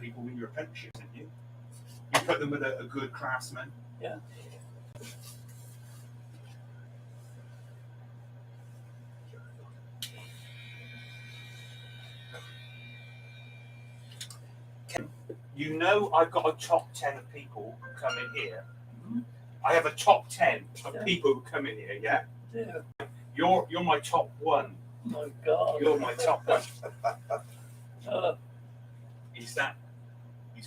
people in your apprenticeship, didn't you? You put them with a good craftsman. Yeah. You know, I've got a top 10 of people who come in here. Mm-hmm. I have a top 10 of people who come in here, yeah? Yeah. You're my top one. Oh my God. You're my top one. He's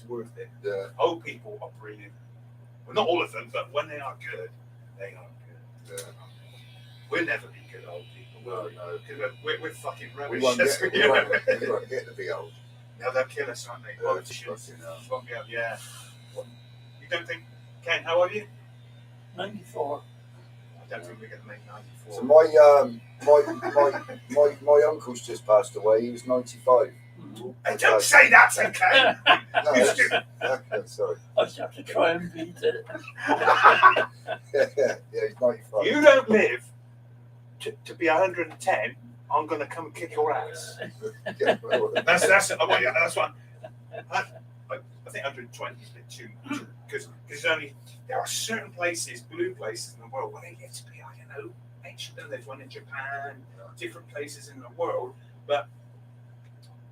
worth it. Yeah. Old people are brilliant. Well, not all of them, but when they are good, they are good. Yeah. We'll never be good old people, will we? No. Because we're fucking rubbish. We won't get to be old. No, they'll kill us, aren't they? Politicians. Yeah. You don't think, Ken, how old are you? 94. I don't think we're going to make 94. So my uncle's just passed away. He was 95. Hey, don't say that's okay. No, sorry. I just have to try and beat it. yeah, he's 95. You don't live to be 110. I'm going to come and kick your ass. That's what. I think 120 is a bit too much because there are certain places, blue places in the world where they get to be, I don't know, ancient. There's one in Japan, different places in the world, but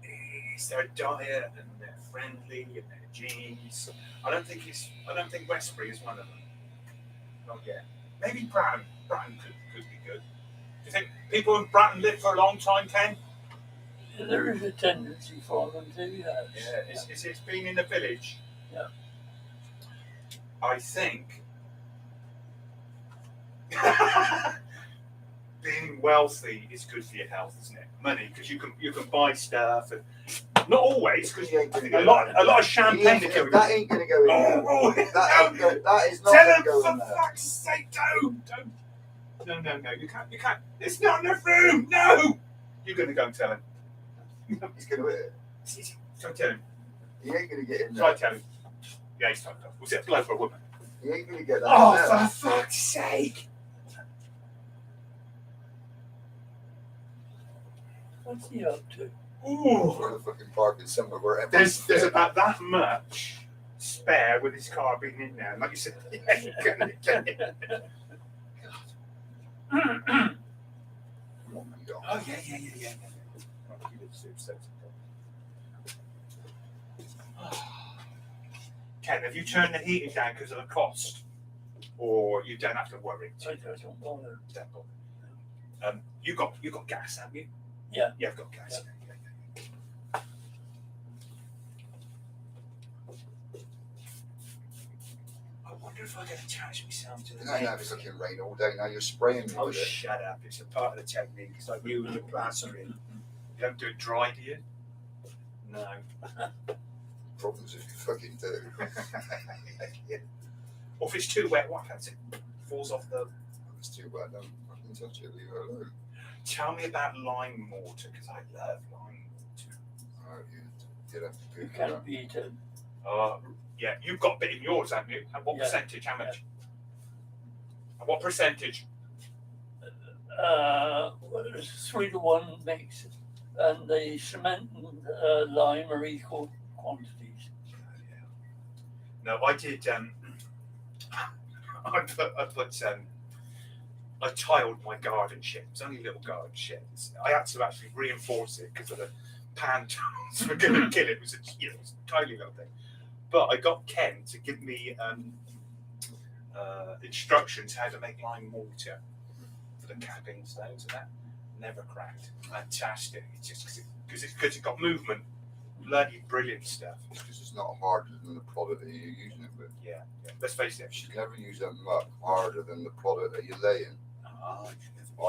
it's their diet and they're friendly and their genes. I don't think Westbury is one of them. Not yet. Maybe Bratton could be good. Do you think people in Bratton live for a long time, Ken? There is a tendency for them to, yes. Yeah, it's being in the village. Yeah. I think being wealthy is good for your health, isn't it? Money, because you can buy stuff, and not always, because a lot of champagne. That ain't going to go in there. That is not Tell going him to go in for there. fuck's sake, don't. No, you can't. It's not enough room. No, you're going to go and tell him. He's going to hit it. Try tell him. He ain't going to get in there. Try tell him. Yeah, he's fucked up. Was it a bloke or a woman? He ain't going to get that. Oh, for fuck's sake! What's he up to? Ooh. We're fucking parking somewhere where There's about that much spare with his car being in there. Like you said, yeah, you're gonna get it. Oh, yeah. Ken, have you turned the heating down because of the cost? Or you don't have to worry? I don't bother. You got gas, haven't you? Yeah. Yeah, I've got gas. Yeah. I wonder if I can attach myself to the No, it's fucking rain all day. Now you're spraying me Oh, with it. shut up. It's a part of the technique. It's like you and the plastering. You don't do it dry, do you? No. Problems if you fucking do. Yeah. Or if it's too wet, what happens? It falls off the... It's too wet. Don't fucking touch it. Leave it alone. Tell me about lime mortar, because I love lime mortar. Oh, you'd have to You Google can't that. beat it. Yeah, you've got a bit in yours, haven't you? And what Yeah. percentage? How much? And what percentage? It's 3-to-1 mix, and the cement and lime are equal quantities. No, I did. I tiled my garden shed. It's only a little garden shed. I had to actually reinforce it because of the pan tiles were going to kill it. It was a tiny little thing. But I got Ken to give me instructions how to make lime mortar for the capping stones and that. Never cracked. Fantastic. It's just because it's got movement. Bloody brilliant stuff. Because it's not harder than the product that you're using it with. Yeah. Let's face it. You should never use that muck harder than the product that you're laying.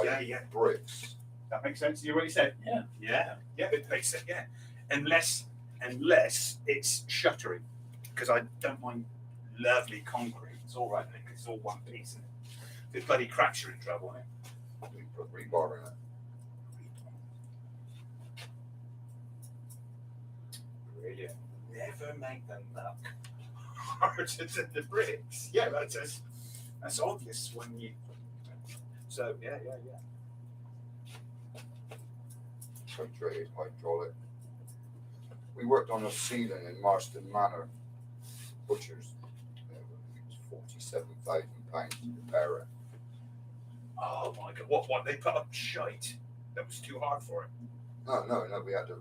Yeah. Bricks. That makes sense to you what you said? Yeah. Yeah, it makes sense, yeah. Unless it's shuttering. Because I don't mind lovely concrete. It's all right, because it's all one piece. Isn't it? If it bloody cracks, you're in trouble, isn't it? You put rebar in it. Brilliant. Never make them look harder than the bricks. Yeah, that's obvious when you... So, yeah. Concentrated hydraulic. We worked on a ceiling in Marston Manor, butchers. It was £47,000 to repair it. Oh my god! What? They put up shite that was too hard for it. No. We had to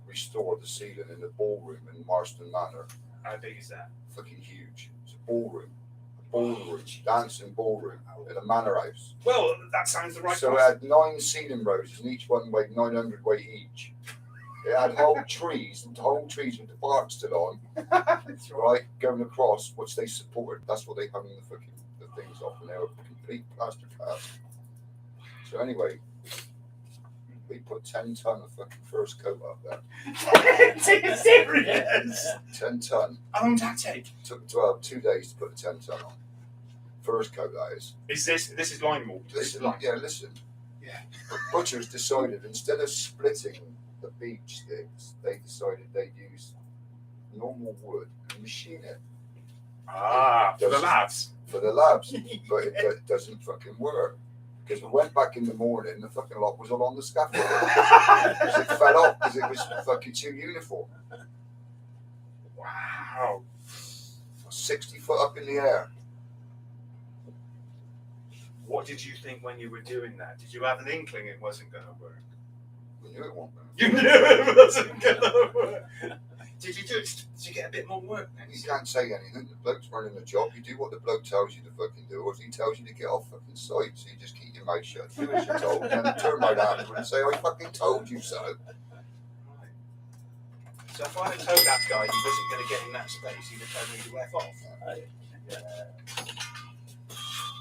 restore the ceiling in the ballroom in Marston Manor. How big is that? Fucking huge. It's a ballroom, dancing ballroom in a manor house. Well, that sounds the right. So it had 9 ceiling roses, and each one weighed 900 weight each. It had whole trees with the bark still on, right, going across, which they supported. That's what they hung the things off, and they were complete plaster cast. So anyway, we put 10 ton of fucking first coat up there. Serious? 10 ton. How long did that take? Took 2 days to put the 10 ton on. First coat, that is. Is this is line mortar? Listen. Yeah. The butchers decided instead of splitting the beech sticks, they decided they'd use normal wood and machine it Ah, for the labs. for the labs, but it doesn't fucking work. Because we went back in the morning, the fucking lot was all on the scaffold. Because it fell off because it was fucking too uniform. Wow. 60 foot up in the air. What did you think when you were doing that? Did you have an inkling it wasn't going to work? We knew it wasn't. You knew it wasn't going to work. Did you get a bit more work then? You can't say anything. The bloke's running the job. You do what the bloke tells you to fucking do, or if he tells you to get off fucking site, so you just keep your mouth shut, do as you're told, and then turn right afterward and say, I fucking told you so. Right. So if I had told that guy he wasn't going to get in that space, he'd have told me to F off.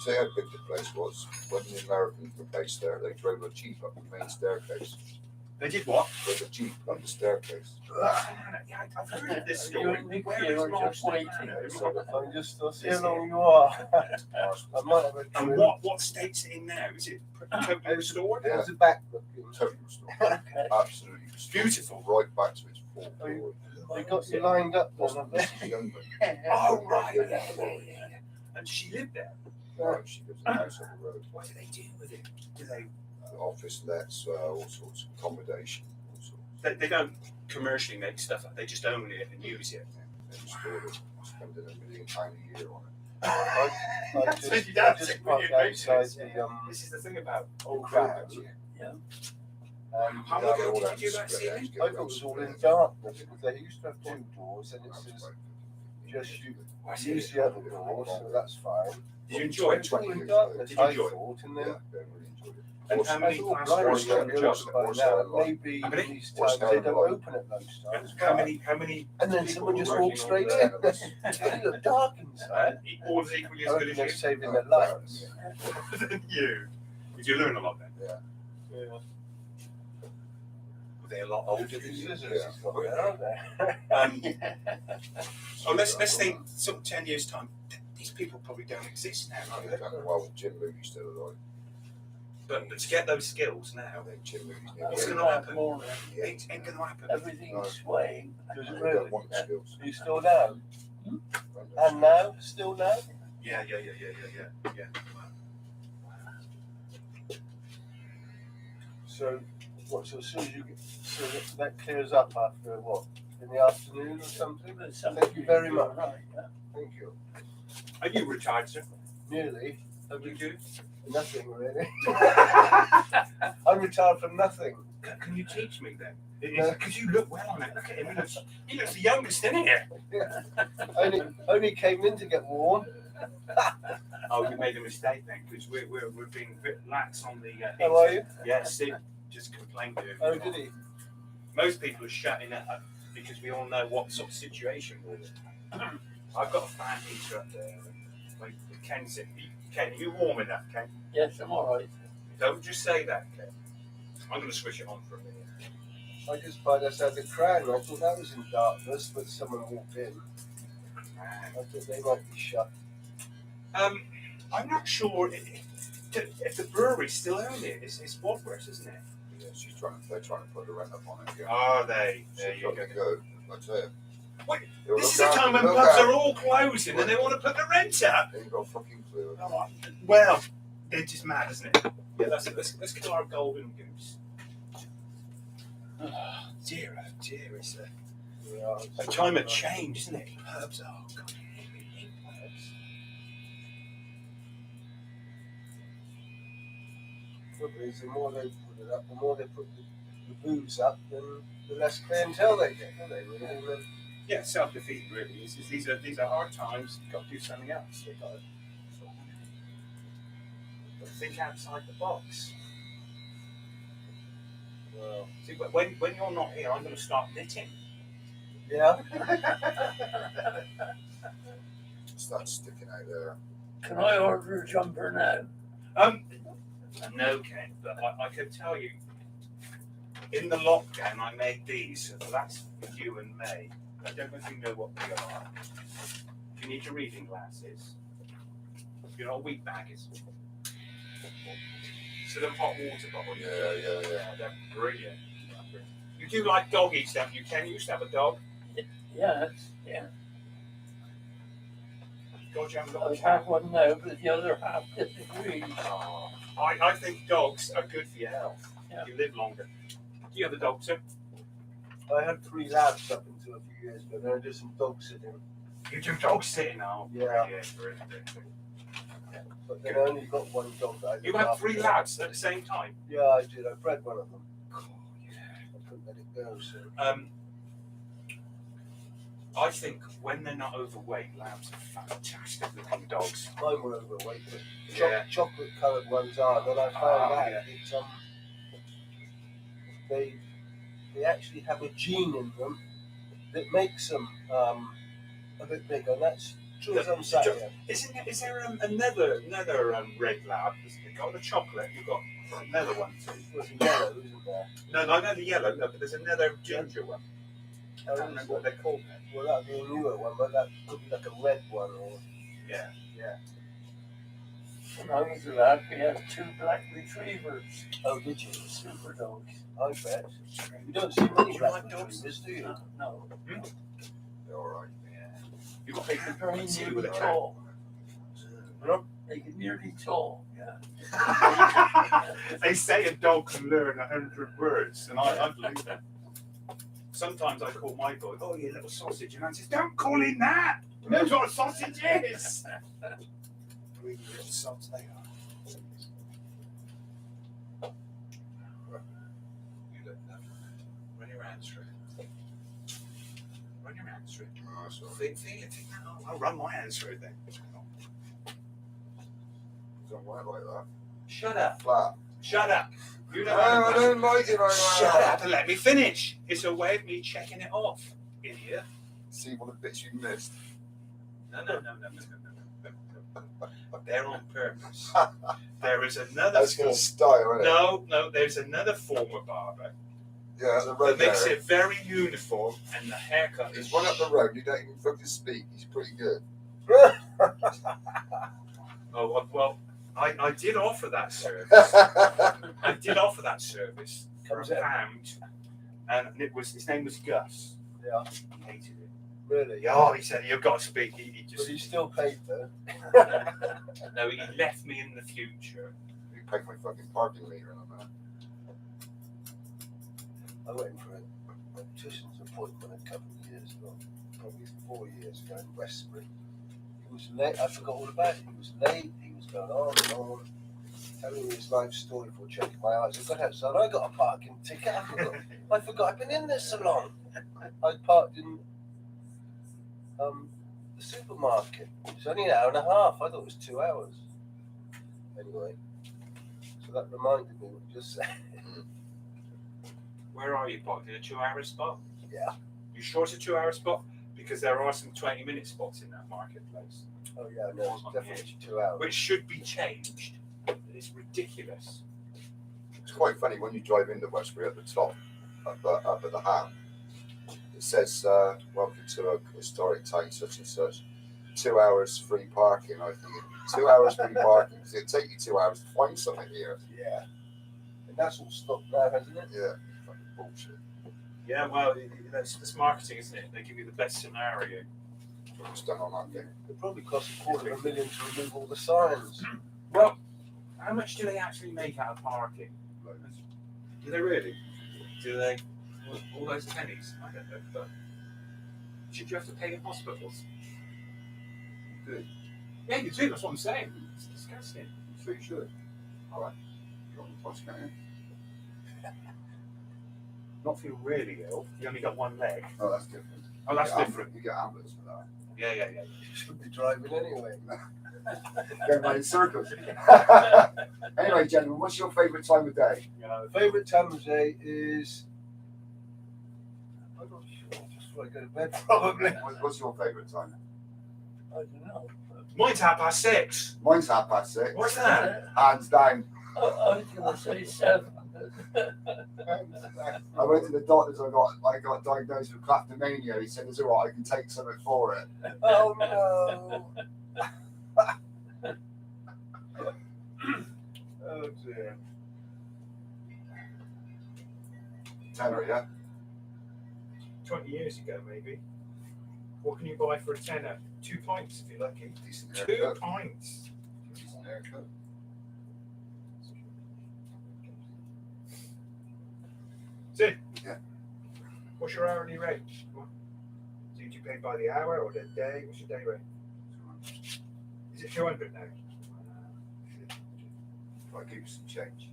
See how big the place was. When the Americans were based there, they drove a jeep up the main staircase. They did what? Drove a jeep up the staircase. Yeah, I've heard of this story. Where is You're Mark just waiting. So I'm just see how long you are. I might have a and trim. what state's it in now? Is it totally restored? Yeah. How's the back looking? Totally restored. Okay. Absolutely restored. Beautiful. Right back to its full Oh, you- glory. They got you lined up then, have they? This is young one. Oh, right. And she lived there. No, she lives in the house on the road. What do they do with it? Do they? Office lets, all sorts of accommodation, all sorts. They don't commercially make stuff up. They just own it and use it. They restored it. Spending £1 million a year on it. I That's just, what I just parked outside the This is the thing about old Crowd. crowd. Yeah. And How long ago did you do that ceiling? I thought it was all in darkness because they used to have 2 doors and it says just use the other door, so that's fine. Did you enjoy it? It's all in 20 darkness, Did you I enjoy it? thought, and Yeah, then they really enjoyed it. And how I many thought, class blimey, fours it's on not the good job? by now. Maybe How many? these times they don't open at those times. How many? And then someone just walks straight in. They look dark inside. All as equally I as good reckon as they're you. saving their lights. Than you. Did you learn a lot then? Yeah. Yeah. Were they a lot older than These you? scissors has got there, aren't they? Oh, let's think. Sort of 10 years time. These people probably don't exist now. I Do they? don't know why Jim Moody's still alive. But to get those skills now, I think Jim Moody's What's never gonna happen? More, it ain't gonna happen. everything's swaying. Does it They really? don't want the skills. Are you still down? And now? Still now? Yeah. So, what? So as soon as you get, so that clears up after what? In the afternoon or something? But some Thank you very much. Right, yeah. Thank you. Are you retired, sir? Nearly. What do you do? Nothing really. I'm retired from nothing. Can you teach me then? No. Because you look well on it. Look at him. He looks the youngest in here. Only came in to get warm. Oh, you made a mistake then, because we're being a bit lax on the. How are you? Yeah, Sid just complained to him. Oh, did he? Most people are shutting it up because we all know what sort of situation we're in. I've got a fan heater up there. Like Ken said, Ken, are you warm enough, Ken? Yes, I'm all right. Don't just say that, Ken. I'm going to switch it on for a minute. I just by us had the crown. I thought that was in darkness, but someone walked in. I thought they might be shut. I'm not sure if the brewery still own it. It's Wadworth, isn't it? Yeah, they're trying to put the rent up on it. Yeah. Are they? So There you go. go. I tell you. Wait, You'll This is look the out, time when look pubs out. are all closing and they want to put the rent up. They ain't got a fucking clue. Well, they're just mad, isn't it? Yeah, that's it. Let's kill our golden goose. Oh, dear, it's Yeah, A time of change, isn't it? Herbs, oh God, I hate herbs. Trouble is, the more they put it up, the more they put the booze up, then the less clientele they get, don't they? Really? And then, Yeah, self-defeating really. These are hard times. You've got to do something else. You've got to think outside the box. well, See, when you're not here, I'm going to start knitting. yeah. Start sticking out there. Can I order a jumper now? No, Ken, but I can tell you, in the lockdown, I made these, so that's for you and May. I don't know if you know what they are. You need your reading glasses. You know, wheat baggers. So the hot water bottle. Yeah. They're brilliant. You do like doggy stuff, you can. You used to have a dog. Yes, yeah. God, you haven't got I a have cat. one now, but the other half disagrees. Oh, I think dogs are good for your health. Yeah. You live longer. Do you have a dog, sir? I had 3 labs up until a few years ago. Then I did some dog sitting. You do dog sitting now. Yeah. Brilliant. But then I only got one dog that I You looked had after. 3 lads at the same time. Yeah, I did. I bred one of them. Oh, yeah. I couldn't let it go, so. I think when they're not overweight, labs are fantastic looking dogs. Mine were overweight, but Yeah. chocolate coloured ones are. Then I found out yeah. it's they actually have a gene in them that makes them a bit bigger. And that's true as I'm saying. Is there another red lab? You've got the chocolate, you've got another one too. There's a yellow, isn't there? No, I know the yellow, no, but there's another ginger one. I can't remember what they're called now. Well, that'd be a newer one, but that could be like a red one or. Yeah. When I was a lad, we had 2 black retrievers. Oh, did you? Super dogs. I bet. You don't see many You black like dogs? retrievers, do you? No. They're all right. You've got They could very See nearly with a tall. cat. They could nearly tall, yeah. They say a dog can learn 100 words, and I believe that. Sometimes I call my dog, oh, you little sausage, and I says, don't call him that. He knows what a sausage is. Really little sods they are. You look lovely. Run your hands through it. Run your hands through it. Oh, that's all right. Feel it. I'll run my hands through it then. Don't work like that. Shut up. Flat. Shut up. You No, know how I to don't like it like Shut that. up and let me finish. It's a way of me checking it off, idiot. See what the bits you missed. No. They're on purpose. There is another That's form. gonna style, isn't it? No, there's another form of barber Yeah, the that road makes there. it very uniform, and the haircut is There's one up the road. You don't even fucking speak. He's pretty good. Oh well, I did offer that service. I did offer that service for Comes a out. pound, and his name was Gus. Yeah. He hated it. Really? Yeah, oh, he said you've got to speak. He But just you still paid though. no. He left me in the future. You paid my fucking parking meter in a minute. I went in for a optician's appointment a couple of years ago, probably 4 years ago in Westbury. He was late. I forgot all about it. He was late. He was going on and on, telling me his life story for checking my eyes. I got outside. I got a parking ticket. I forgot I'd been in there so long. I parked in the supermarket. It was only an hour and a half. I thought it was 2 hours. Anyway, so that reminded me what you just said. Where are you parked in a 2-hour spot? Yeah. You sure it's a 2-hour spot? Because there are some 20-minute spots in that marketplace, Oh yeah, no, it's definitely 2 hours. which should be changed. It's ridiculous. It's quite funny when you drive into Westbury at the top, up at the ham. It says, "Welcome to a historic town such and such. 2 hours free parking." I think 2 hours free parking because it'll take you 2 hours to find something here. Yeah. And that's all stopped now, hasn't it? Yeah, fucking bullshit. Yeah, well, that's marketing, isn't it? They give you the best scenario. What's done on that thing? It probably cost $250,000 to remove all the signs. Well, how much do they actually make out of parking? Do they really? Do they? All those pennies? I don't know. But Should you have to pay in hospitals? Good. Yeah, you do. That's what I'm saying. It's disgusting. So you should. All right. You're on the plus, can't you? Not feel really ill. You only got one leg. Oh, that's different. Oh, that's You get different. You get ambulance for that. Yeah. You should be driving anyway. Going round in circles. Anyway, gentlemen, what's your favourite time of day? Favourite time of day is. I'm not sure. Just before I go to bed, probably. What's your favourite time? I don't know. Mine's 6:30. Mine's 6:30. What's that? Hands down. I was going to say 7. I went to the doctors. I got diagnosed with kleptomania. He said, "It's all right. I can take something for it." Oh no. Oh dear. Tenner, yeah. 20 years ago, maybe. What can you buy for a tenner? 2 pints if you're lucky. Decent 2 haircut. pints. Decent haircut. Sid. Yeah. What's your hourly rate? Do you pay by the hour or the day? What's your day rate? Is it 200 now? If I give you some change.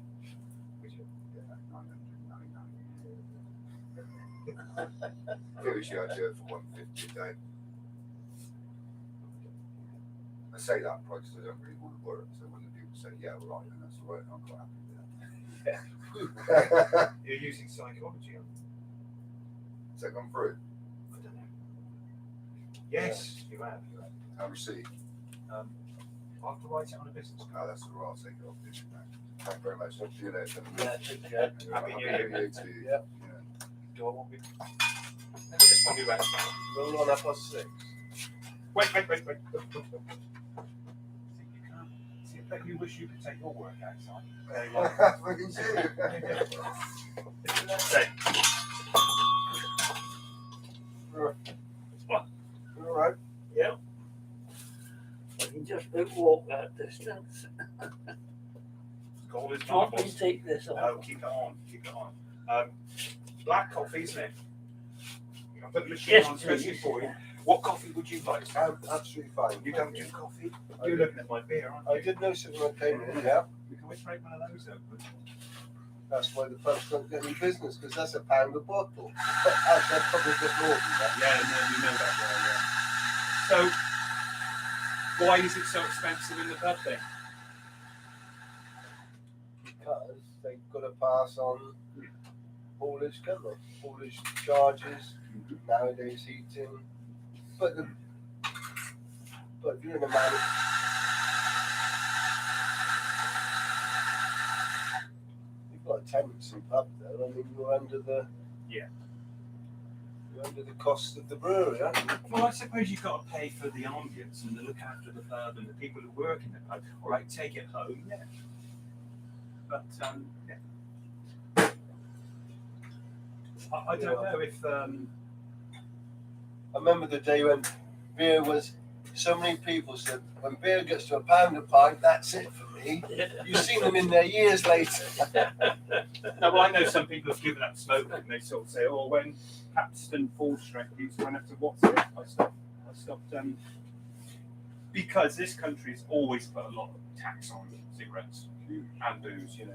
Would you? Yeah, 999. If it was you, I'd do it for 150 a day. I say that price because I don't really want to work. So when the people say, "Yeah, right," then that's all right. I'm quite happy with that. You're using psychology on Has that gone through? I don't know. Yes, you have. How received? I'll have to write it on a business Oh, card. that's all right. I'll take it off. Thank you very much. Hope to see you later. Yeah, take care. Happy New Year. Happy New Year to you. Yep. Yeah. Do I want me? Let me just probably wait. Roll on 6:30. Wait. See, you can't. See, I bet you wish you could take your work outside. There you go. Fucking shit. Say, All right. Yeah. I can just about walk that distance. gold is Can't not we take this No, off? keep it on. Keep it on. Black coffee, isn't it? I'll put the machine Yes, on especially please. for you. What coffee would you like? Absolutely fine. You don't do coffee? You're looking at my beer, aren't you? I did notice it when I came in. Yeah. We can always break one of those open. That's why the pubs don't get any business, because that's £1 a bottle. Actually, that's probably a bit more than that. Yeah, no, you know that, So, why is it so expensive in the pub then? Because they've got to pass on haulage cover, haulage charges, nowadays heating. But if you're in a man, you've got a tenancy pub there. I mean, you're under the cost of the brewery, aren't you? Well, I suppose you've got to pay for the ambience and the look after the pub and the people who work in the pub. All right, take it home, yeah. But yeah. I don't know if I remember the day when beer was. So many people said, when beer gets to £1 a pint, that's it for me. You've seen them in there years later. No, well, I know some people have given up smoking and they sort of say, "Oh, when Capstan full strength used to run up to what's it?" I stopped because this country's always put a lot of tax on cigarettes and booze, you know.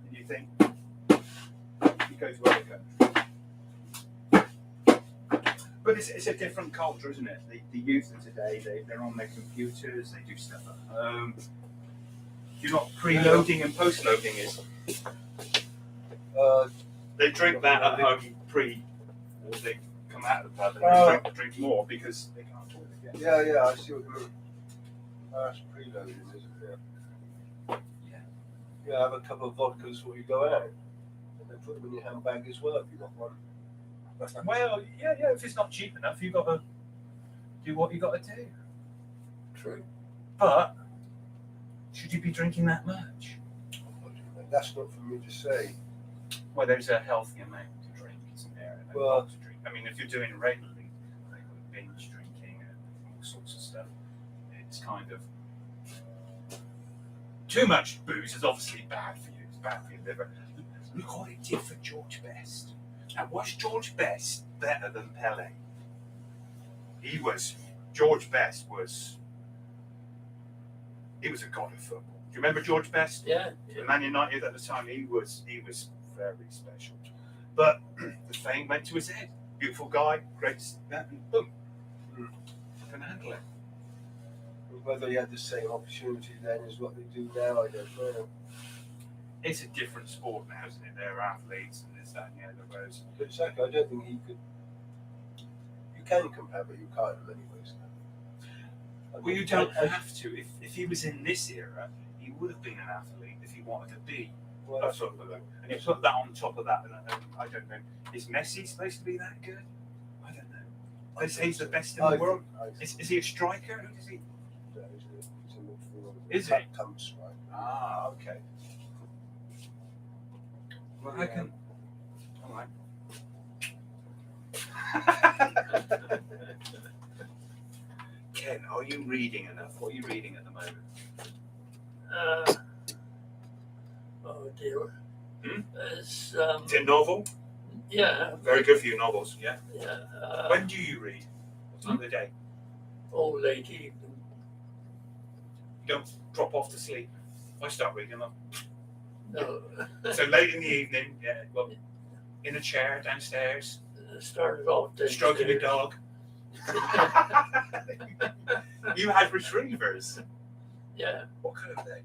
And you think it goes to other countries. But it's a different culture, isn't it? The youth of today, they're on their computers, they do stuff at home. You're not preloading and postloading is. They drink that at home or they come out of the pub and they drink more because they can't afford it again. Yeah, I see what you mean. That's preloading, isn't it? Yeah. Yeah, have a couple of vodkas before you go out. And then put them in your handbag as well if you've got one. Well, yeah, if it's not cheap enough, you've got to do what you got to do. True. But should you be drinking that much? That's not for me to say. Well, there's a healthy amount to drink, isn't there? And a Well- lot to drink. I mean, if you're doing it regularly, like with binge drinking and all sorts of stuff, it's kind of too much booze is obviously bad for you. It's bad for your liver. Look what it did for George Best. Now, was George Best better than Pele? George Best was a god of football. Do you remember George Best? Yeah. The Man United at the time, he was very special. But the fame went to his head. Beautiful guy, great, and boom, can handle it. Whether he had the same opportunity then as what they do now, I don't know. It's a different sport now, isn't it? They're athletes and this, that, and the other. Whereas But exactly, I don't think he could. You can compare, but you can't in many ways. well, you don't have to. If he was in this era, he would have been an athlete if he wanted to be. Well, That's sort of, and you put that on top of that, and I don't know. Is Messi supposed to be that good? I don't know. They say he's the best in the world. Is he a striker? Who does he? He's a midfielder. Is That he? comes right. Ah, okay. Well, how can? All right. Ken, are you reading enough? What are you reading at the moment? Oh dear. Hmm? It's Is it a novel? yeah, Very good for you, novels. Yeah. yeah. When do you read? What time of the day? Old lady. You don't drop off to sleep. I start reading them. No. So late in the evening, yeah. Well, in a chair downstairs, Started off stroking a dog. You had retrievers. Yeah, What colour are they?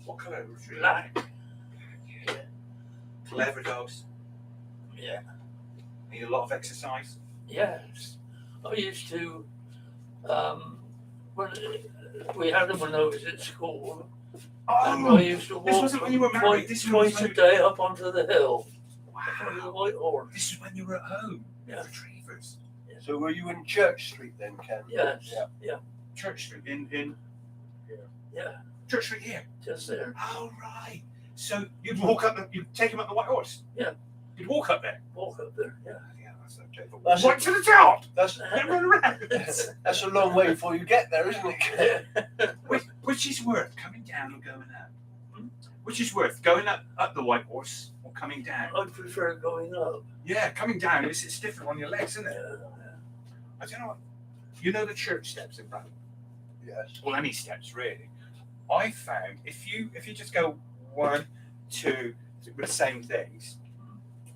What colour are retrievers? black. Yeah. Clever dogs. Yeah. Need a lot of exercise. Yes. I used to when we had them when I was at school. And I used to this walk wasn't when you were married. This was twice when a day up onto the hill. On the Wow. white horse. This is when you were at home. Yeah. Retrievers. So were you in Church Street then, Ken? Yes. Yeah. Yeah. Church Street in Yeah. Church Street here. Just there. Oh right. So you'd walk up. You'd take him up the white horse. Yeah. You'd walk up there. Walk up there. Yeah. Yeah, that's okay. But That's right to the top. That's Then run around. that's a long way before you get there, isn't it, Ken? Which is worth coming down or going up? Which is worth going up the white horse or coming down? I prefer going up. Yeah, coming down. It's different on your legs, isn't it? Yeah. I don't know. You know the church steps in Bath? Yes. Well, any steps really. I found if you just go 1, 2 with the same things,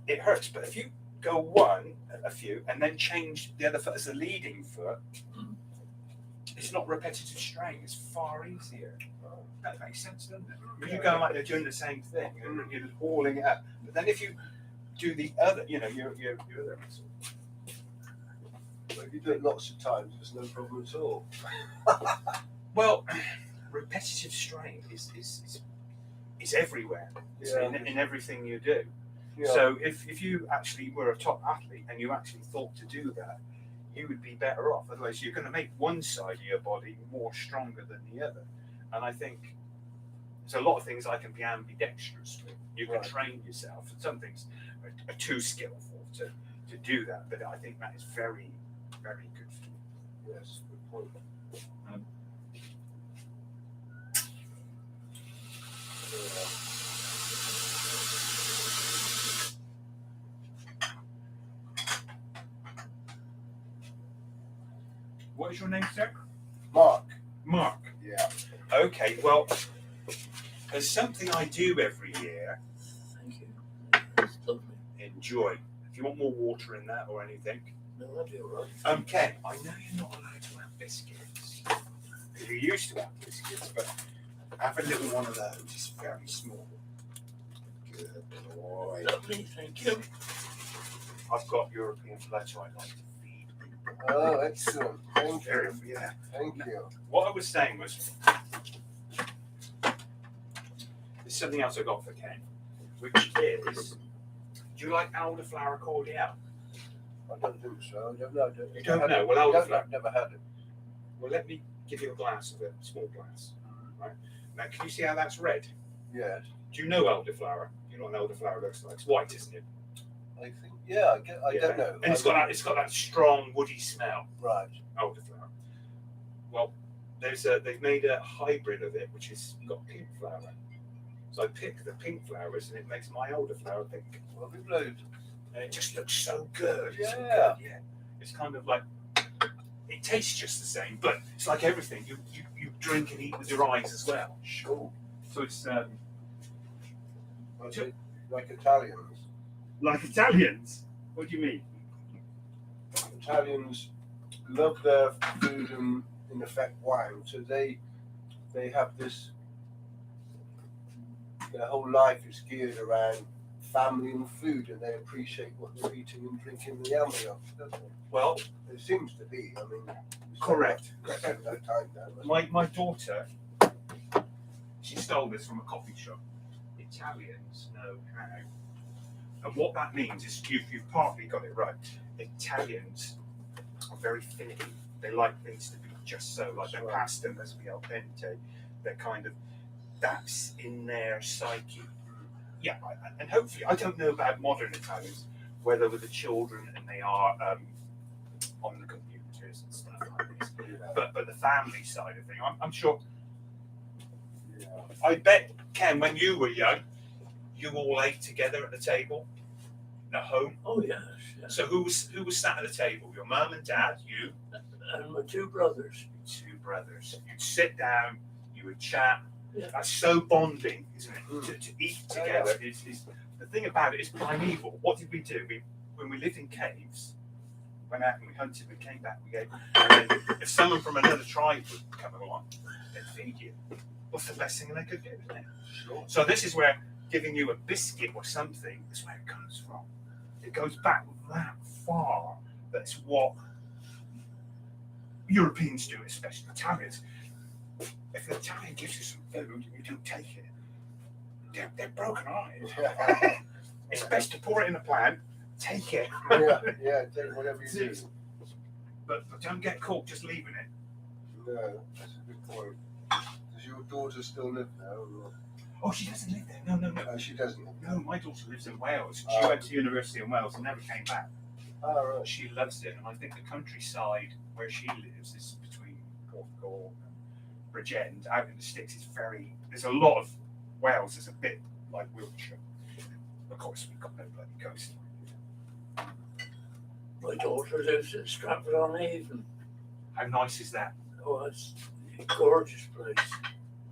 it hurts. But if you go one, a few, and then change the other foot as a leading foot, it's not repetitive strain. It's far easier. That makes sense, doesn't it? Because you go like they're doing the same thing, and you're hauling it up. But then if you do the other, your other muscle. But if you do it lots of times, there's no problem at all. Well, repetitive strain is everywhere. It's in everything you do. Yeah. So if you actually were a top athlete and you actually thought to do that, you would be better off. Otherwise, you're going to make one side of your body more stronger than the other. And I think there's a lot of things I can be ambidextrous with. You can train yourself. And some things are too skillful to do that. But I think that is very, very good for you. Yes, good point. What is your name, sir? Mark. Mark. Yeah. Okay, well, there's something I do every year. Thank you. That's lovely. Enjoy. If you want more water in that or anything. No, that'll be all right. Ken, I know you're not allowed to have biscuits. You used to have biscuits, but have a little one of those. It's very small. Good boy. Lovely, thank you. I've got European blood, so I like to feed people. Oh, excellent. Thank you. Very, yeah. Thank you. What I was saying was, there's something else I got for Ken, which is, do you like elderflower cordial? I don't think so. I don't know. You don't know? Well, elderflower. I've never had it. Well, let me give you a glass of it, a small glass. Right? Now, can you see how that's red? Yes. Do you know elderflower? You know what an elderflower looks like? It's white, isn't it? I think. Yeah. I don't know. And it's got that strong woody smell. Right. Elderflower. Well, they've made a hybrid of it, which has got pink flower. So I pick the pink flowers, and it makes my elderflower pink. Well, we blowed. And it just looks so good. It's so Yeah. good, yeah. It's kind of like it tastes just the same, but it's like everything. You drink and eat with your eyes as well. Sure. So it's Like Italians. like Italians. What do you mean? Italians love their food and in effect wine, so they have this. Their whole life is geared around family and food, and they appreciate what they're eating and drinking the yummy of, doesn't it? Well, It seems to be. I mean, correct. we spend no time there. My daughter, she stole this from a coffee shop. Italians know how. And what that means is you've partly got it right. Italians are very finicky. They like things to be just so, like their pasta must be al dente. They're kind of, that's in their psyche. Yeah, and hopefully, I don't know about modern Italians, whether with the children and they are on the computers and stuff like this. But the family side of thing, I'm sure. Yeah. I bet, Ken, when you were young, you all ate together at the table at home. Oh yes. yes. So who was sat at the table? Your mum and dad, you, And my two brothers. two brothers. You'd sit down, you would chat. Yeah. That's so bonding, isn't it? Mm. To eat together is the thing about it is primeval. What did we do? When we lived in caves, went out and we hunted, we came back, we ate. And then if someone from another tribe would come along, they'd feed you. What's the best thing they could do, isn't it? Sure. So this is where giving you a biscuit or something is where it comes from. It goes back that far. That's what Europeans do, especially Italians. If an Italian gives you some food and you don't take it, they're broken eyes. It's best to pour it in a pan, take it. yeah, take whatever you do. But don't get caught just leaving it. No, that's a good point. Does your daughter still live there? Or? Oh, she doesn't live there. No. She doesn't. No, my daughter lives in Wales. She went to university in Wales and never came back. Oh, right. She loves it, and I think the countryside where she lives is between Portugal and Bridgend. Out in the sticks, it's very. There's a lot of Wales. It's a bit like Wiltshire. Of course, we've got no bloody coast. My daughter lives at Stratford-on-Avon. How nice is that? Oh, it's a gorgeous place.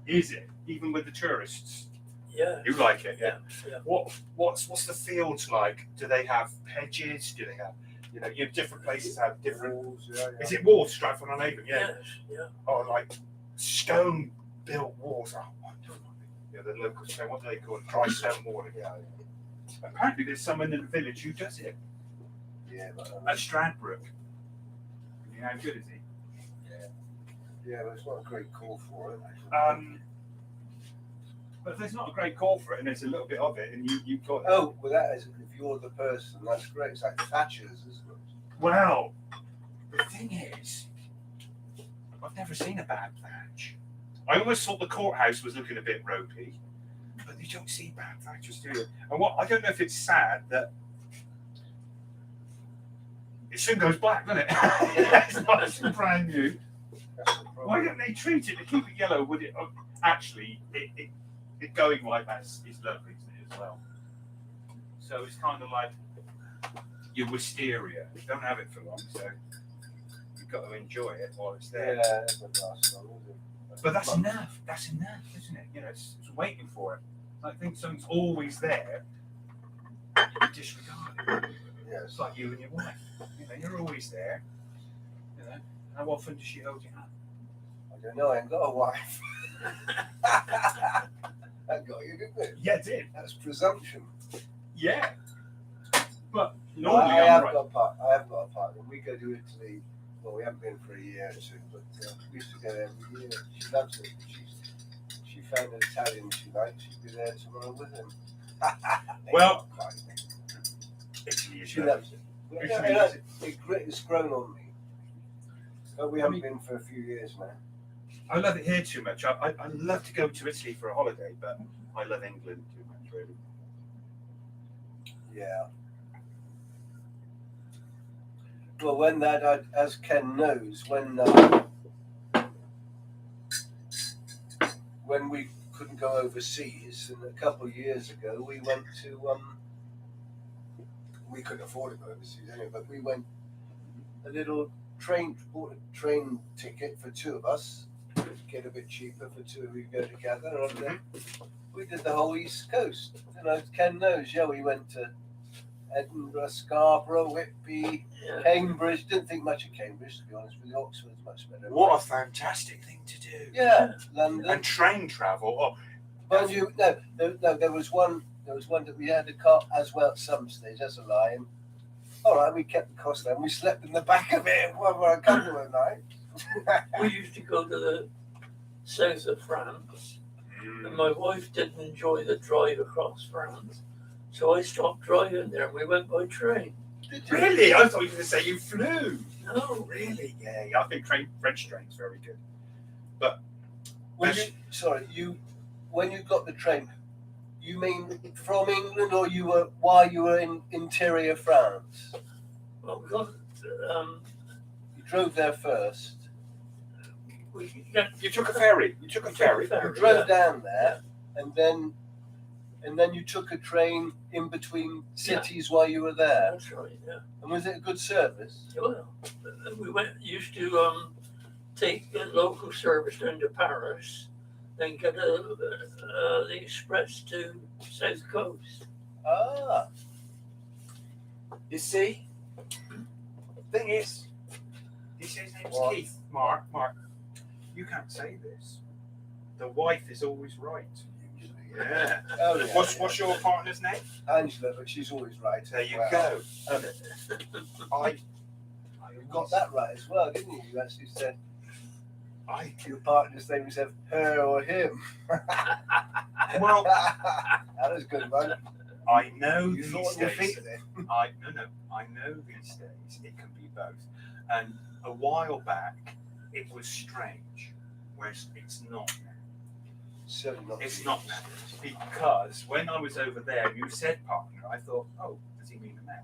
Is it? Even with the tourists, Yeah. you like it, yeah. Yeah. What's the fields like? Do they have hedges? Do they have, you have different places have different. Walls, yeah. Is it walls, Stratford-on-Avon? Yeah. Yes. Yeah. Or like stone built walls. Oh, wonderful. Yeah, the local stone. What do they call it? Dry stone wall. Yeah. Apparently, there's someone in the village who does it Yeah, but at Stradbrook. How good is he? yeah, but it's not a great call for it. But if there's not a great call for it, and there's a little bit of it, and you've got. Oh, well, that is if you're the person, that's great. It's like Thatcher's, isn't it? Well, the thing is, I've never seen a bad thatch. I always thought the courthouse was looking a bit ropey, but you don't see bad thatches, do you? And I don't know if it's sad that it soon goes black, doesn't it? It's nice and brand new. That's the problem. Why don't they treat it to keep it yellow? Would it actually it going like that is lovely, isn't it, as well? So it's kind of like your wisteria. You don't have it for long, so you've got to enjoy it while it's there. Yeah, that's the last one, isn't it? But that's enough. That's enough, isn't it? It's waiting for it. I think something's always there. You disregard it. Yes. It's like you and your wife. You're always there. How often does she hold your hand? I don't know. I ain't got a wife. That got you, didn't it? Yeah, it did. That's presumption. Yeah. But normally I I'm have right. got a partner. We go to Italy. Well, we haven't been for a year or two, but we used to go every year. She loves it. She found an Italian she likes. She'd be there tomorrow with him. Well, Italy is she lovely. loves it. Italy loves it. It's grown on me. But we haven't been for a few years now. I love it here too much. I'd love to go to Italy for a holiday, but I love England too much, really. Yeah. Well, when that, as Ken knows, when we couldn't go overseas, and a couple of years ago, we went to, we couldn't afford to go overseas anyway, but we went a little bought a train ticket for two of us, get a bit cheaper for two of you to go together, and we did the whole East Coast. You know, Ken knows. Yeah, we went to Edinburgh, Scarborough, Whitby, Yeah. Cambridge. Didn't think much of Cambridge, to be honest with you. Oxford's much better. What a fantastic thing to do. Yeah, London. And train travel. Oh, Mind you, there was one that we had a car as well at some stage. That's a lie. And, all right, we kept the cost down. We slept in the back of it for a couple of nights. We used to go to the south of France, and my wife didn't enjoy the drive across France, so I stopped driving there and we went by train. Did you? really? I thought you were going to say you flew. No, Really? Yeah, I think French train's very good. When when you got the train, you mean from England, or while you were in interior France? well, we got, You drove there first. we got You took a ferry. You took a ferry. You drove down there, and then you took a train in between cities while you were there. That's right, yeah. And was it a good service? Well, we used to take the local service down to Paris, then get the express to South Coast. Ah, You see? Thing is, his name's What? Keith. Mark, you can't say this. The wife is always right. Yeah. oh yeah. What's your partner's name? Angela? But she's always right. There you Well, go. I You got that right as well, didn't you? You actually said I your partner's name was her or him. well, That was good, man. I know You these thought on your days. feet then. I know these days it can be both. And a while back, it was strange, whereas it's not now. Certainly not. It's not now because when I was over there, you said partner. I thought, oh, does he mean a man?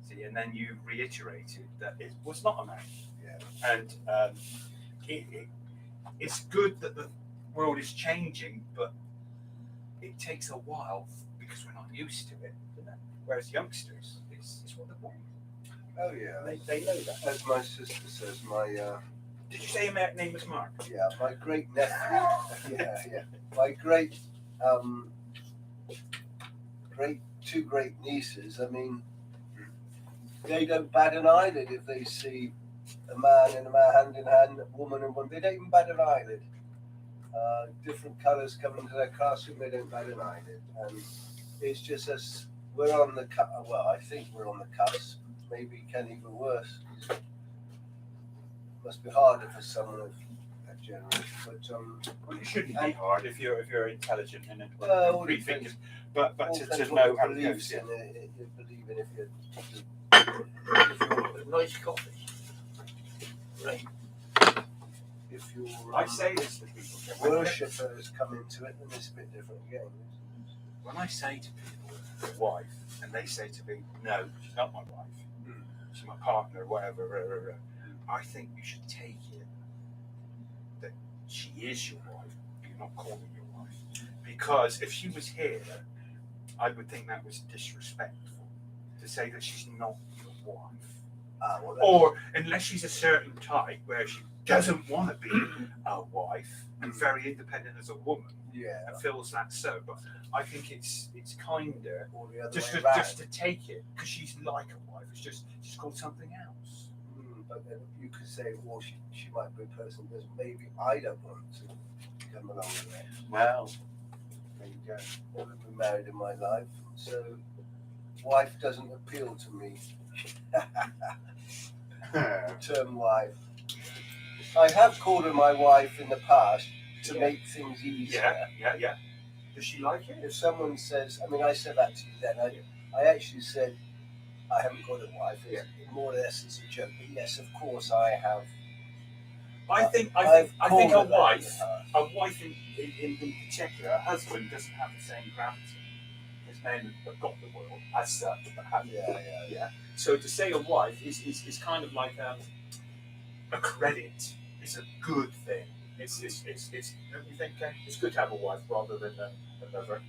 See, and then you reiterated that it was not a man. Yeah. And it's good that the world is changing, but it takes a while because we're not used to it. You know? Whereas youngsters, it's what they want. Oh yeah. They know that. As my sister says, Did you say your name was Mark? my great nephew. yeah. My great two great nieces. I mean, they don't bat an eyelid if they see a man and a man hand in hand, a woman and one. They don't even bat an eyelid. Different colours come into their classroom, they don't bat an eyelid. And it's just as we're on the well, I think we're on the cusp. Maybe it can even worse. It must be harder for someone of that generation. But Well, it shouldn't be hard if you're intelligent and Well, free it thinking. depends. But all to depends know what how you it believe goes. in. You believe in if you're Nice coffee. Right. if you're I say this to people. worshippers come into it, then it's a bit different again. When I say to people, wife, and they say to me, no, she's not my wife, she's my partner, whatever, I think you should take it that she is your wife, but you're not calling your wife. Because if she was here, I would think that was disrespectful to say that she's not your wife. Well, Or unless she's a certain type where she doesn't want to be a wife and very independent as a woman yeah, and feels that so. But I think it's kinder or the other just way to, around. just to take it because she's like a wife. It's just she's called something else. But then you could say, well, she might be a person because maybe I don't want to come along with it. Well, there you go. Never been married in my life, so wife doesn't appeal to me. The term wife. I have called her my wife in the past to make things easier. Yeah. Does she like it? If someone says, I mean, I said that to you then. I actually said I haven't got a wife. It's more or less it's a joke. But yes, of course I have. I think a called her wife, that. in particular, a husband doesn't have the same gravity. As men have got the world as such, but have Yeah. So to say a wife is kind of like a credit. It's a good thing. It's don't you think? It's good to have a wife rather than a lover.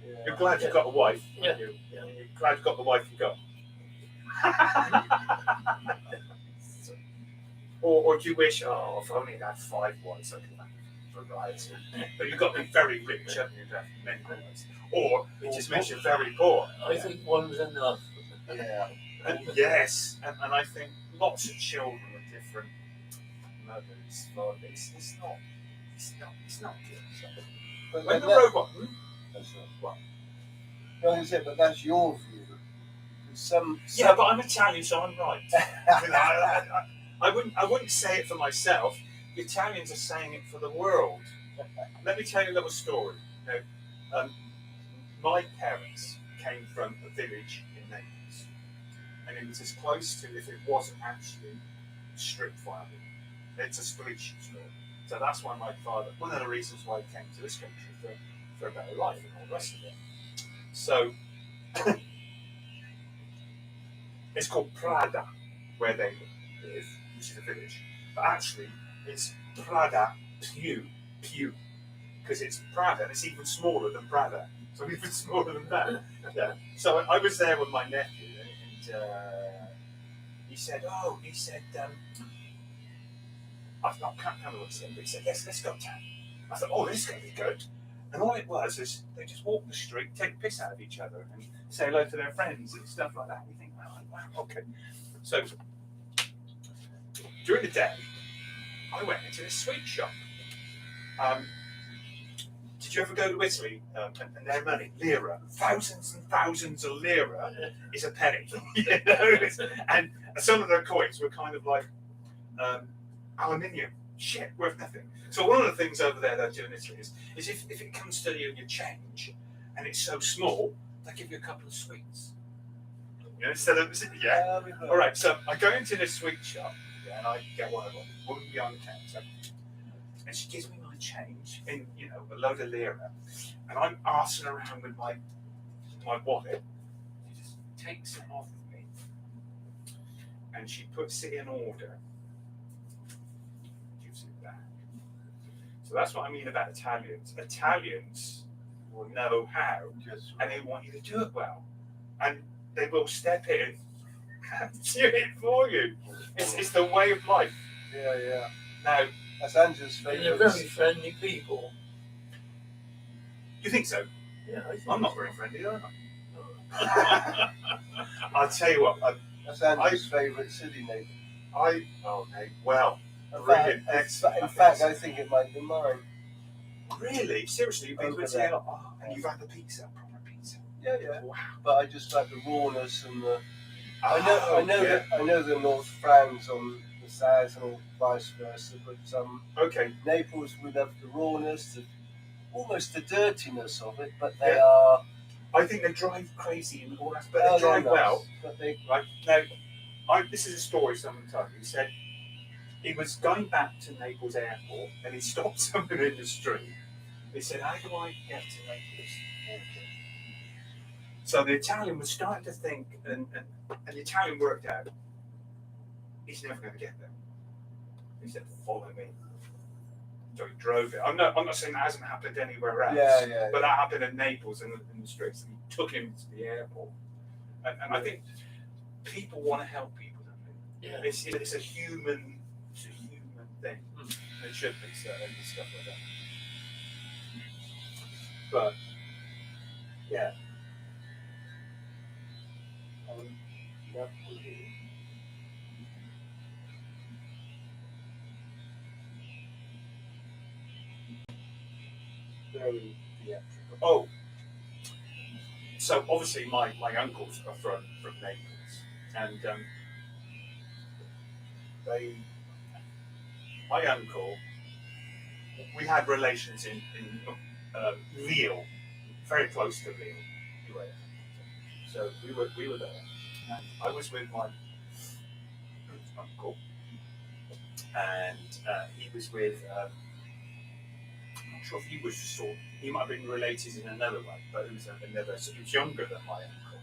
Yeah. You're glad you've got a wife. Yeah. You're glad you've got the wife you got. Or do you wish, oh, if only I had 5 wives, I could have variety. But you've got to be very rich, haven't you, to have many wives? Or it just makes you very poor. I think one's enough. Yeah. And yes, and I think lots of children with different mothers, fathers, it's not good. But When the that- robot, that's not- what? No, I said, but that's your view. Some Yeah, but I'm Italian, so I'm right. You know, I wouldn't say it for myself. The Italians are saying it for the world. Let me tell you a little story. You know, my parents came from a village in Naples, and it was as close to, if it wasn't actually strip farming. It's a split story. So that's why my father, one of the reasons why he came to this country for a better life and all the rest of it. So it's called Prada, where they live, which is a village. But actually, it's Prada Pew, because it's Prada, and it's even smaller than Prada. So even smaller than that. Yeah. So I was there with my nephew, and he said, I can't remember what he said, but he said, let's go down. I thought, oh, this is going to be good. And all it was is they just walk the street, take the piss out of each other, and say hello to their friends and stuff like that. And you think, wow, okay. So during the day, I went into this sweet shop. Did you ever go to Italy and their money, lira, thousands and thousands of lira is a penny, you know? And some of their coins were kind of like aluminium, shit, worth nothing. So one of the things over there they do in Italy is if it comes to your change and it's so small, they give you a couple of sweets. You know, instead of, yeah. All right, so I go into this sweet shop, yeah, and I get one of them, woman behind the counter, and she gives me my change in, you know, a load of lira, and I'm arsing around with my wallet. She just takes it off of me, and she puts it in order, gives it back. So that's what I mean about Italians. Italians will know how, and they want you to do it well, and they will step in and do it for you. It's the way of life. Yeah. Now, That's Andrew's And favourite. they're very friendly people. you think so? Yeah, I think I'm not very friendly, am I? I'll tell you what. That's Andrew's favourite city name. Well, In brilliant. fact, I think it might be mine. Really? Seriously, you've been Over to Italy a lot? Oh, and you've had the pizza, proper pizza. Yeah. Wow. But I just like the rawness and the. I Oh, know the North frowns on the south and vice versa, but Okay. Naples we love the rawness, almost the dirtiness of it, but they Yeah. are. I think they drive crazy and all that, but they drive nice, well. But they. Right now, this is a story someone told me. He said he was going back to Naples airport and he stopped someone in the street. He said, "How do I get to Naples airport?" So the Italian was starting to think, and the Italian worked out, he's never going to get there. He said, "Follow me." So he drove it. I'm not saying that hasn't happened anywhere else. Yeah. But that happened in Naples in the streets, and he took him to the airport. And I think people want to help people, don't they? Yeah. It's a human thing. It should be so, and stuff like that. But yeah. Very theatrical. Oh, so obviously my uncles are from Naples, and my uncle, we had relations in Lille, very close to Lille. So we were there, and I was with my uncle, and he was with. I'm not sure if he was he might have been related in another way, but he was another. So he was younger than my uncle,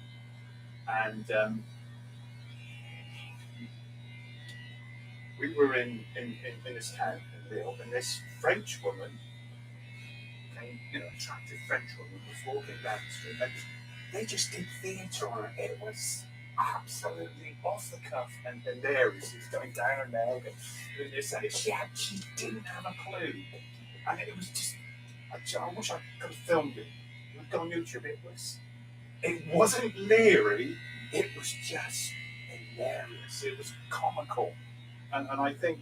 and we were in this town in Lille, and this French woman, attractive French woman, was walking down the street, and they just did theatre on it. It was absolutely off the cuff, and there is it's going down her neck, and it's like she didn't have a clue, and it was just. I wish I could have filmed it. It would go on YouTube. It wasn't leery. It was just hilarious. It was comical, and I think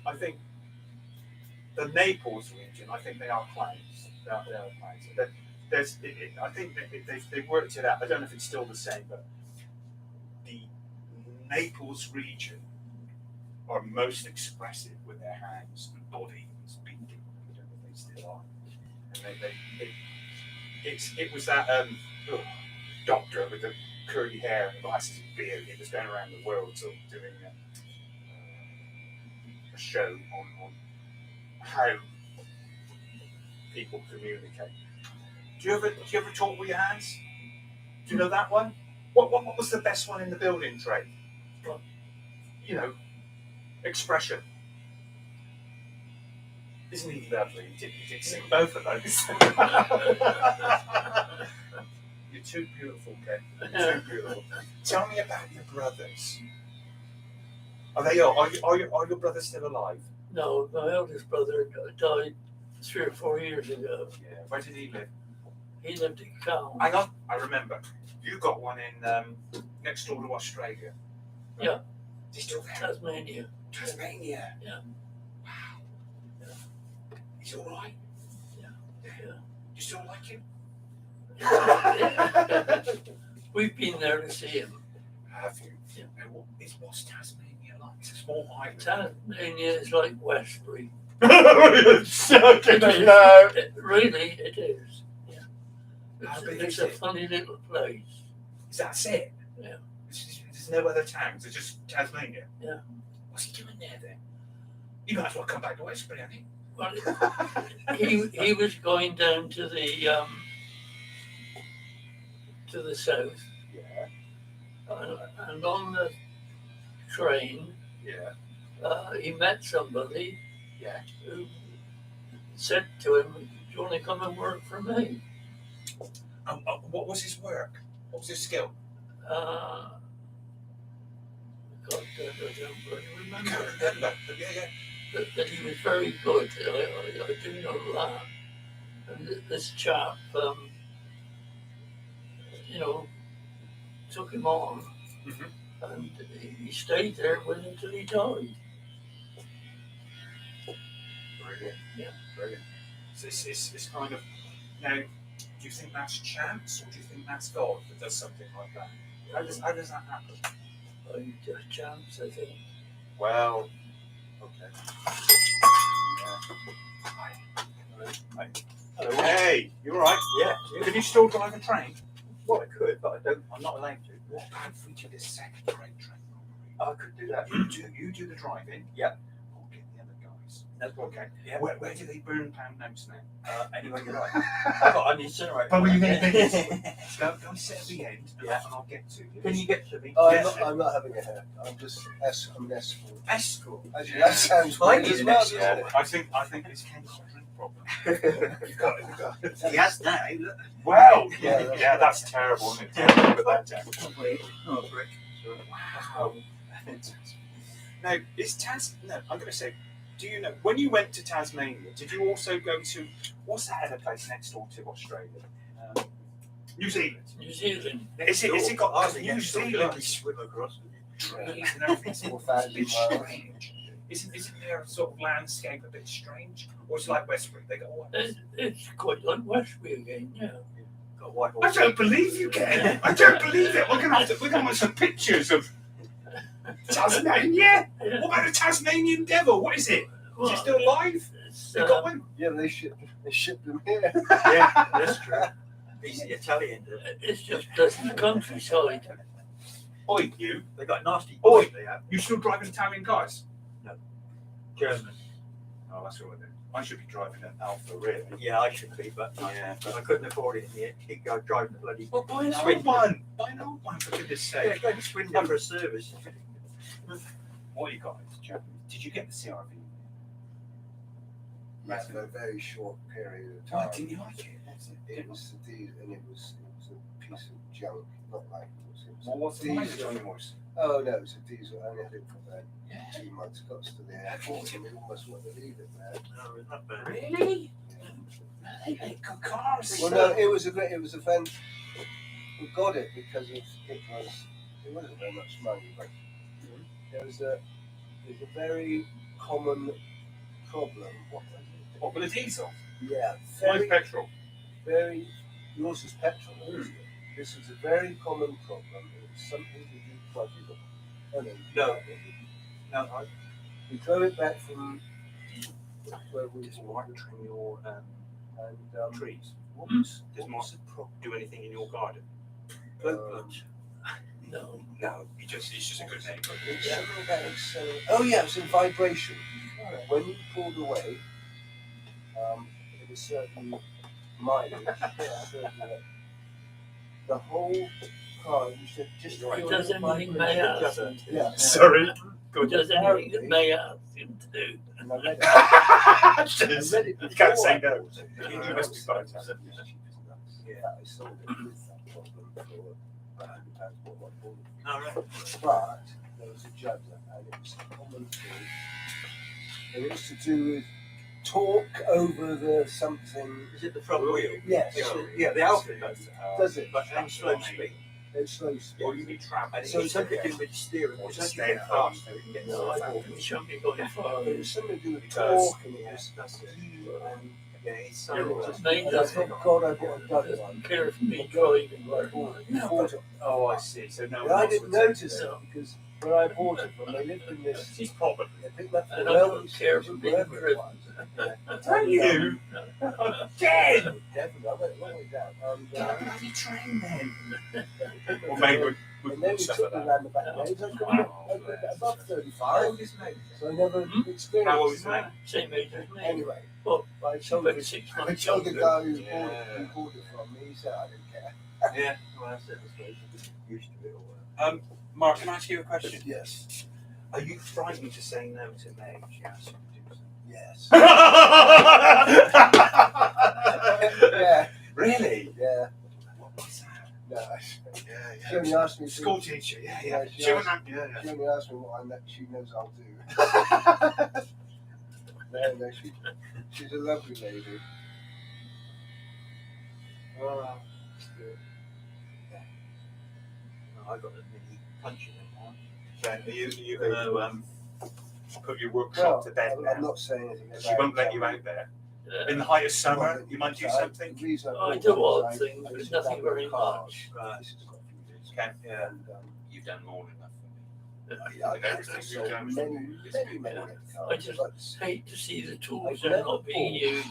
the Naples region. I think they are clowns. They are clowns. I think they've worked it out. I don't know if it's still the same, but the Naples region are most expressive with their hands and body and speaking. I don't know if they still are. And it was that doctor with the curly hair and glasses and beard. He was going around the world sort of doing a show on how people communicate. Do you ever talk with your hands? Do you know that one? What was the best one in the building trade? Well, expression. Isn't he lovely? You did sing both of those. You're too beautiful, Ken. You're too beautiful. Tell me about your brothers. Are your brothers still alive? No, my eldest brother died 3 or 4 years ago. Yeah. Where did he live? He lived in Cal. Hang on, I remember. You got one in next door to Australia. Right? Yeah. Is he still there? Tasmania. Tasmania. Yeah. Wow. Yeah. He's all right. Yeah. You still like him? We've been there to see him. Have you? Yeah. And what's Tasmania like? It's a small island. Tasmania is like Westbury. Joking, Really, it is. Yeah. How big It's is a it? funny little place. That's it? Yeah. There's no other towns, it's just Tasmania? Yeah. What's he doing there then? You might as well come back to Westbury, hasn't he? Well, he was going down to the south, Yeah. and on the train, Yeah. he met somebody Yeah. who said to him, "Do you want to come and work for me?" What was his work? What was his skill? God, I don't really remember. Yeah. But he was very good. I do know that. And this chap, took him on, and he stayed there with him until he died. Brilliant. Yeah. Brilliant. So it's kind of now. Do you think that's chance, or do you think that's God that does something like that? How does that happen? Just chance, I think. Well, okay. Hello. Hey, you all right? Yeah. Can you still drive a train? Well, I could, but I'm not allowed to. What about if we did a second train robbery? I could do that. You do the driving. Yeah. I'll get the other guys. That's Okay. Yeah. Where do they burn pound notes now? Anyway, you're right. I've got an incinerator. But will you get Yeah. Go sit at the end, Yeah. and I'll get to you. Can you get to me? I'm not having a haircut. I'm an escort. Escort. Actually, that sounds I weird need as an well. escort. doesn't it? I think it's Ken's got a drink problem. You've got. He has now. Look. Well, Yeah, yeah, that's terrible, isn't it? Put that down. Oh, brick. Wow. Now, I'm going to say, do you know, when you went to Tasmania, did you also go to, what's that other place next door to Australia? New Zealand. New Zealand. Is it got I think New it's still Zealand you swim across. trees and everything? It's 4,000 a bit miles. strange. Isn't there a sort of landscape a bit strange? Or it's like Westbury, they got all It's quite like Westbury again, yeah. Got white I horse. don't believe you, Ken. I don't believe it. We're gonna have some pictures of Tasmania. Yeah. What about the Tasmanian devil? What is it? Is Well, it still alive? it's, You got one? Yeah, they shipped them here. Yeah, that's true. He's the Italian. it's just the countryside. Oi, you. They got nasty Oi. boys. They have. You still driving Italian cars? German. Oh, that's all I do. I should be driving an Alfa, really. Yeah, I should be, but Yeah. I couldn't afford it in the end. He'd go driving the bloody. Well, buy an old Swindon. one. Buy an old one, for goodness Yeah, sake. go to Swindon for a service. What you guys, Japanese? Did you get the CRV? Yeah, for a very short period of Oh, time. didn't you like it? That's it. It was a piece of junk. not like what's it? Well, what's the Diesel. mileage on yours? Oh no, it's a diesel. I only had it for about 2 months. Got us to the airport and we almost want to leave it there. No, it's not bad. Really? They make good cars. Well, no, it was a fan. We got it because it wasn't very much money, but there's a very common problem. What with a diesel? Yeah, Mine's very, petrol. very. Yours is petrol, isn't it? This is a very common problem. It's something to do. Well, you don't. No, I We drove it back from where we just bought it, monitoring your and trees. what Does was Mark the problem? do anything in your garden? No. No, he's just a good neighbour. It's something about accelerating. Oh yeah, it's in vibration. When you pulled away, it was certain mileage. The whole car, you should just Right, feel does the anything vibration. may Yeah. Sorry. Does anything that may ask him to do. And I read it. You can't say no. You must be fine. I sold it with that problem for £100 more than I bought it. All right. But there was a juggler, and it was a common thing. And it was to do with torque over the something. Is it the front wheel? Yes. Yeah, the Alpha does. Does it? But at slow speed. It's slow speed. Or you need travel. And So it's something to do with steering. Or It's just actually stay get at home. faster. It gets No, I faster. think shouldn't be going far. It was something to do with Because- torque, and it was. That's it. And Yeah, it's Yeah, so. it's made I us thought, God, I bought a Doug one. care for me driving. I bought it. Oh, I see. So no And I one else didn't would take notice it because where I bought it from, they lived in this. She's probably. They picked up And the I don't railway care for station, being wherever it driven. was. Don't you? Again! Definitely, I went a long way down. Bloody train then. And Or maybe and we'll then we stuff took like me that. around the back roads. I couldn't get above 35, is mate? so I never How old experienced is it. that? Same age as me. Anyway, Well, I She's told about the 6 I months told the younger. guy who Yeah. bought it from me, he said I didn't care. Yeah, well, that's it. I suppose. Used to it all. Mark, can I ask you a question? Yes, Are you frightened to say no to marriage? Yes. yes. yeah. Yeah, Really? yeah. What was that? No, Yeah, she only asked me. School teacher. Yeah, Yeah, yeah. she She went asked- out. Yeah, She only asked me what she knows I'll do. No, she's a lovely lady. Oh, I got a mini punching it now. So are you going to put your workshop Well, to bed I'm now? not saying anything about She won't let you out there. In the height of summer, you might do something. The reason I bought do it was odd things, but used to nothing dabble in very cars. much. Right. This has got a few years. Okay. Yeah. And, You've done more than enough for me. I Like everything have you've sold done. many Yeah. cars. I just- But, Hate to see the tools I've are never not being bought- used.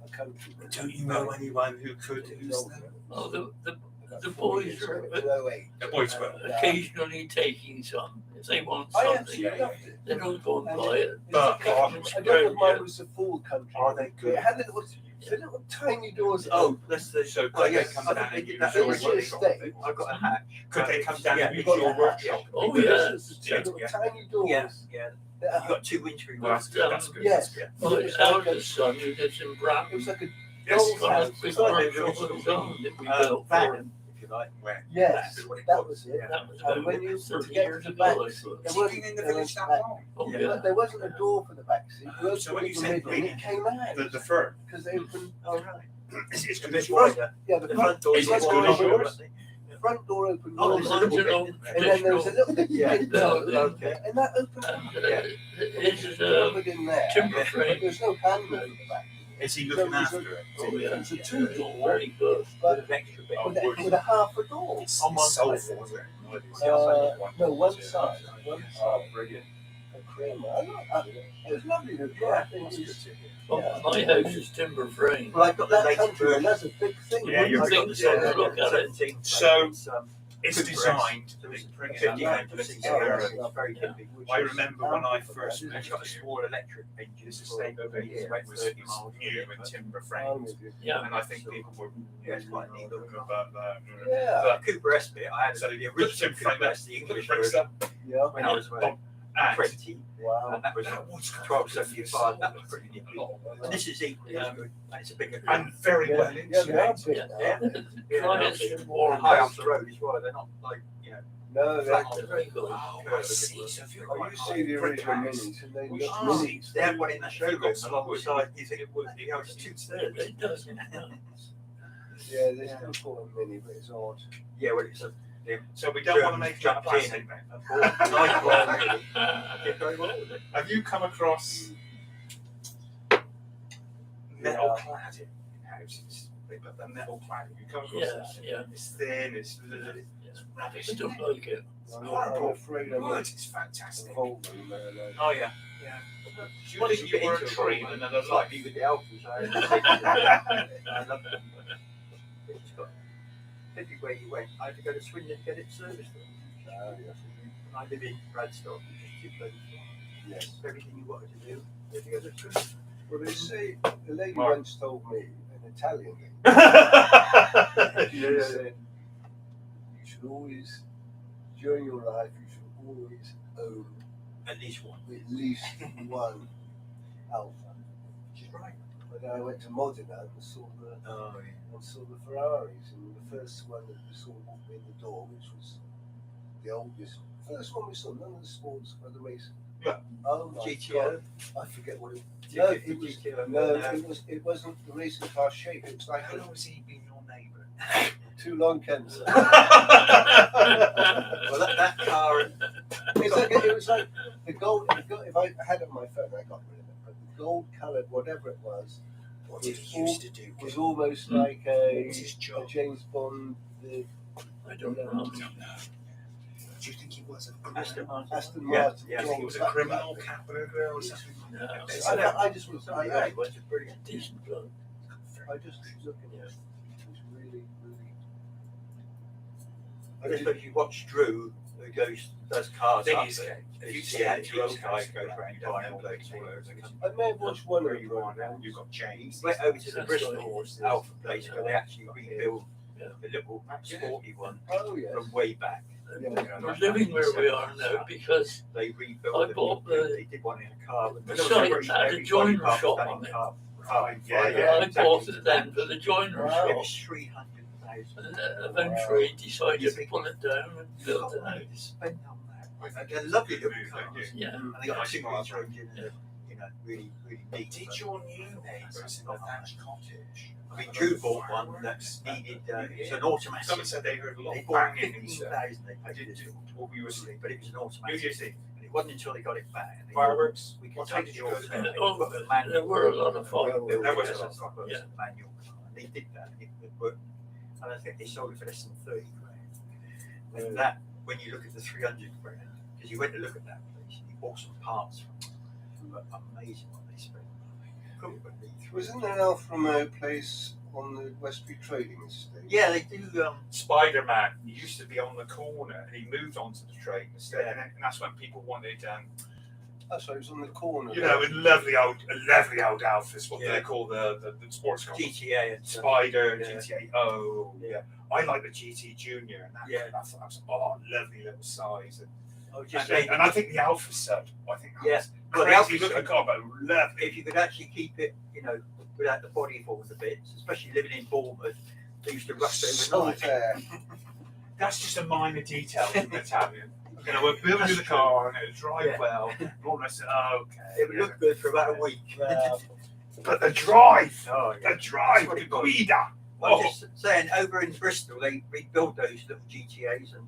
a country. Don't you know anyone who could use them? Oh, the boys are The boys will. occasionally taking some if they want I something. absolutely loved it. They don't go and buy it. But They come and I don't know if scrounge mine it. was the full country. Are they good? It had the little tiny doors. Oh, that's the. So could oh, they yes, come I down think and use that- your It's just workshop? state. I've got a hatch. Could they come down Yeah, and use got your that. workshop? Oh, Because yeah. it's the little Yeah. tiny doors. Yeah, yeah. that You've got 2 windscreen Well, that's wipers. good. That's good. Yes. Yeah. My eldest son, who lives in It Bratton, was like a Yes. doll's got house. a big It's like- workshop of his own that we built for Wagon, him. if you like. Where? Yes, That's what it that was. was it. Yeah. That was And about when you 30 get years to the ago, I back, thought. there She's been wasn't in the there village was that back- long. Oh, Yeah, yeah. but there wasn't a door for the back seat. You opened So when you the said middle and big, it came out. The firm. Because they opened. Oh, right. It's A good bit as yours. wider. Yeah, the The front, front door Is is it as wider good as than yours? the front door opened. Oh, wider. mine's an old And then there was a traditional. little bit Yeah, no, okay. and that opened. And Yeah. his is Covered in there. timber But frame. there's no handle in the back. Is he So looking it was after a- it? Oh, yeah. It's a two-door, Very good. With but an extra bit. Oh, with, wood. with a half a door. It's On one soulful, side. isn't it? No, one side. One Oh, side. brilliant. A creamer. I like that. It was lovely to drive. That's good to hear. Oh, my house is timber frame. Well, I've got the That latest country, version. that's a big thing. Yeah, you're I've got big the thing to look at it. 17 So, It's, It's good for designed us. to It's bring it 50 up. hand, 60 Oh, hand. that's It's very typical. I remember when I first And moved it's got a here, small electric engine. this for estate over a year, about was 30 miles. new and timber I'm framed. with you. Yeah. And I think people were Yeah, it's quite neat looking. about that. Yeah. But Cooper S bit, I had So the you original put the Cooper frame S, the put the English bricks version, up, Yeah. when I was away. And 20, Wow. and that was that was 1275. That was pretty nippy. And this is equally as Yeah. good, and it's a bigger and very Yeah, well yeah, they are insulated. big Yeah. now. Clients should warn high us. off the road as well. They're not like, No, they're flat They're very good. Oh, I see. So if you're Oh, quite you high see the brick original house, minis, and they we look should minis. see. they have one in the showroom Some alongside. You think it would, you know, it's two It, stairs. it does. Yeah, they still call them mini, but it's odd. Yeah, well, it's a So we don't want to make it a jumped in plastic and then. bought a nice one, really. I did very well with it. Have you come across metal cladding in houses? They put the metal cladding. You come across Yeah, this? yeah. It's thin, it's rubbish. I don't like it. I'm horrible. afraid I'm But a it's fantastic. Volvo man. Oh, yeah. Do you Once think you you get were a into tree it, in another it's like life? me with the Alphas. I love them. But it's got, everywhere you went, I had to go to Swindon to get it serviced. Yes. And I live in Bradstock, which is too close. Yes. Everything you wanted to do, you had to go to Swindon. Well, they say, the lady Mark. once told me, an Italian lady, she Yeah. said, you should always, during your life, you should always own At least one. at least one Alpha. Which is right. But I went to Modena and saw the Ferraris, and the first one that we saw walk in the door, which was the oldest, first one we saw, none of the sports or the race. Yeah. Oh my GTO. God, I forget what it. No, it was. GTO. No, it wasn't the racing car shape. It was like How long has he been your neighbour? two long cans. Well, that car, It was like the gold. If I had it on my phone, I got rid of it. But the gold-coloured, whatever it was, What did he used to do? was almost like What was his a job? James Bond. I don't know. I don't know. Do you think he was a Aston Martin. Aston Yeah, Martin. yeah, Do you think he was a criminal cat burglar or something? No, I just was. Oh, yeah, it was brilliant. decent bloke. I just was looking at it. It was really, really. I just suppose you watch Drew, who does cars Thing up is, there. if You you see see how it, the old you guy don't goes know around all buying blokes all all over over the the country. I may have watched one Where of you are now, them. you've got James. Went over to the That's Bristol right. Alpha place where they actually rebuilt Yeah. the little sporty one Oh yes. from way back. Yeah. We're living where we are now because They rebuilt I it. bought They did one in a car. the site had a joinery shop on it. Right, I bought it then for the joinery Wow. It shop. was 300,000. And eventually decided to pull it down and build it out. Spend on that. They're lovely little cars. Yeah. And they got a 2-litre engine and really, really neat. Did your new neighbours in the thatched cottage? I mean, Drew bought one that's needed, it's an automatic. Someone said they heard a lot They of bought banging and stuff. 15,000 they I paid did for it. what we were saying. But it was an New automatic. Year's Eve. And it wasn't until they got it back. And they Fireworks. we could What time take did the you go to bed? There were a lot of fireworks. There was a a lot of manual yeah. car. And they did that. And it worked. And I think they sold it for less than 30 grand. And that, when you look at the 300 grand, because you went to look at that place, you bought some parts from them. Amazing what they spent. Couldn't believe it. Wasn't there an Alfa Romeo place on the Westbury Trading Estate? Yeah, they do. Spider-Man. He used to be on the corner, and he moved onto the train instead, and that's when people wanted, That's right, it was on the corner. you know, lovely old Alphas. What do Yeah. they call the sports cars? GTA and Spider, Yeah. GTA. Oh, Yeah. I like the GT Junior, and Yeah. that's lovely little size. And, I was just and, saying, and I think the Alpha sub. I think Yeah. that's Well, the crazy Alpha looking Sub- car, but lovely. if you could actually keep it, without the body falling to bits, especially living in Bournemouth, they used to rust overnight. Solitaire. That's just a minor detail from Italian. You know, we're building the car and it'll drive Yeah. well. Almost okay. It would look good for about a week. But the drive, Oh, yeah. the drive, That's what the it was. guida. I'm just saying, over in Bristol, they rebuilt those little GTAs and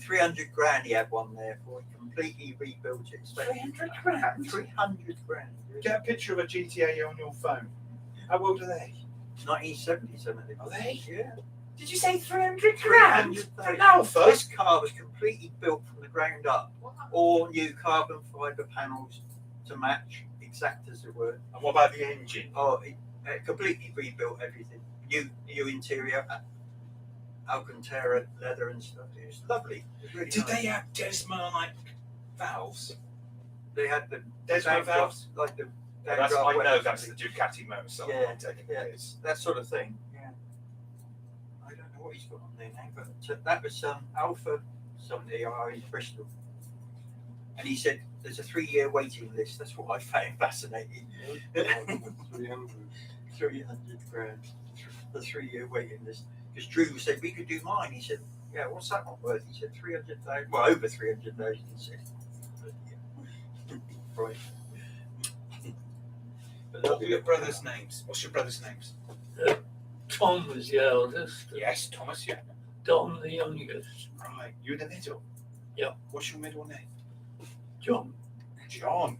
300 grand he had one there for. He completely rebuilt it. 300 grand? 300 grand. Get a picture of a GTA on your phone. How old are they? 1977. I think. Are they? Yeah. Did you say 300 grand? 300 For an Alpha? This car was completely built from the ground up. All new carbon fibre panels to match, exact as they were. And what about the engine? Oh, it completely rebuilt everything. New interior, Alcantara leather and stuff. It was lovely. It was really Did nice. they have Desmo like valves? They had the Desmo downdraft, valves? like the That's, downdraft I know weapons, that's the Ducati motorcycle. Yeah, I'm taking yeah. the piss. that sort of thing. Yeah. I don't know what he's got on there now, but that was Alpha somebody are in Bristol. And he said, there's a 3-year waiting list. That's what I found fascinating. 300. 300 grand. The 3-year waiting list. Because Drew said, we could do mine. He said, yeah, what's that one worth? He said, 300,000. Well, over 300,000, he said. Right. But What were your brothers' names? What's your brothers' names? Tom was the eldest. Yes, Thomas, yeah. Don the youngest. Right, you're the middle? Yeah. What's your middle name? John. John.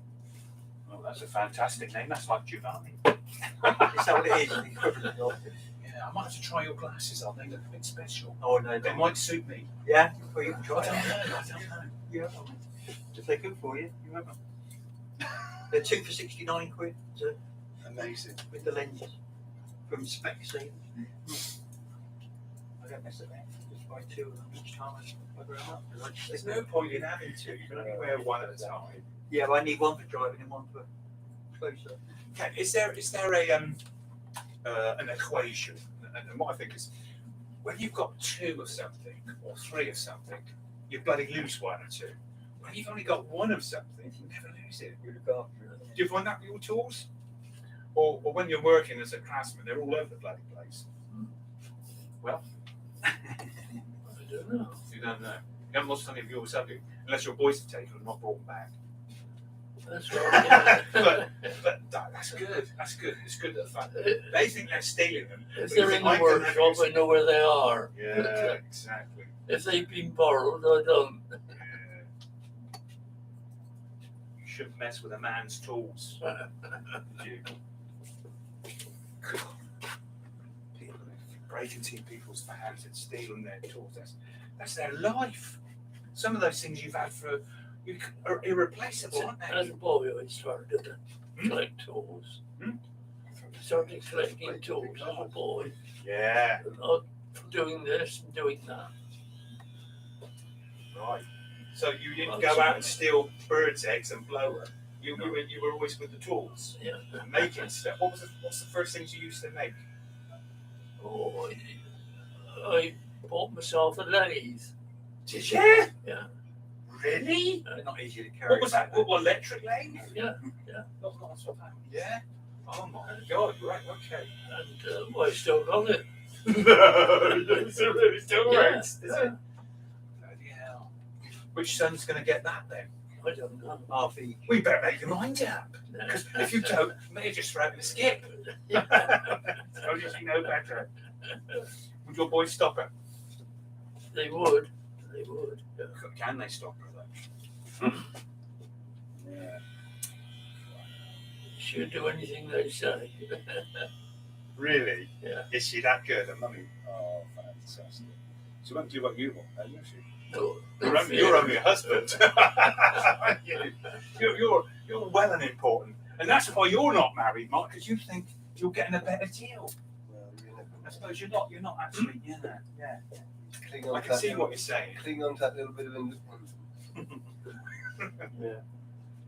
Oh, that's a fantastic name. That's like Giovanni. is that what it is? The equivalent of it? Yeah, I might have to try your glasses on. They look a bit special. Oh, no, They don't. might suit me. Yeah, well, you can I try don't know. it. I don't know. You have them. If they're good for you, you have them. They're 2 for 69 quid so, Amazing. with the lenses from Specsavers. I don't mess it there. Just buy 2 of them each time I grow up. There's no point in having two. You can only wear one at a time. Yeah, but I need one for driving and one for closer. Okay, is there a an equation? And what I think is, when you've got 2 of something or 3 of something, you bloody lose 1 or 2. When you've only got 1 of something, you never lose it. You look after it. Do you find that with your tools? Or when you're working as a craftsman, they're all over the bloody place. Well, I don't know. you don't know. You haven't lost any of yours, have you? Unless your boys have taken them, not brought them back. That's right. Yeah. But that's good. That's good. It's good that the fact that they think they're stealing them. If but they're you in think, the I can have workshop, yours. I know where they are. Yeah, exactly. If they've been borrowed, I don't. Yeah. You shouldn't mess with a man's tools. You. God. People break into people's vans and stealing their tools. That's their life. Some of those things you've had are irreplaceable, aren't As they? a boy, I started to collect tools. Hmm? Started collecting tools as a boy. Yeah. Not doing this and doing that. Right. So you didn't go out and steal birds' eggs and blow them. You were always with the tools, Yeah. making stuff. What's the first things you used to make? Oh, I bought myself a lathe. Did you? Yeah. Really? They're not easy to carry. What was that? What electric lathe? Yeah. Yeah. Oh my God! Right. Okay. And well, I still got it. It's really still Yeah, works. Is yeah. it? Bloody hell. Which son's going to get that then? I don't know. Half each. We better make your mind up. Because if you don't, may just throw it in the skip. Yeah. How did you know better? Would your boys stop her? They would. They would. Yeah. Can they stop her though? Yeah. She'll do anything they say. Really? Yeah. Is she that good at mummy? Oh, fantastic. She won't do what you want, then, will she? No. You're only a husband. you're well and important. And that's why you're not married, Mark, because you think you're getting a better deal. Well, you never I suppose you're not actually, yeah. cling on I to can that see little- what you're saying. Cling on to that little bit of independence. Yeah.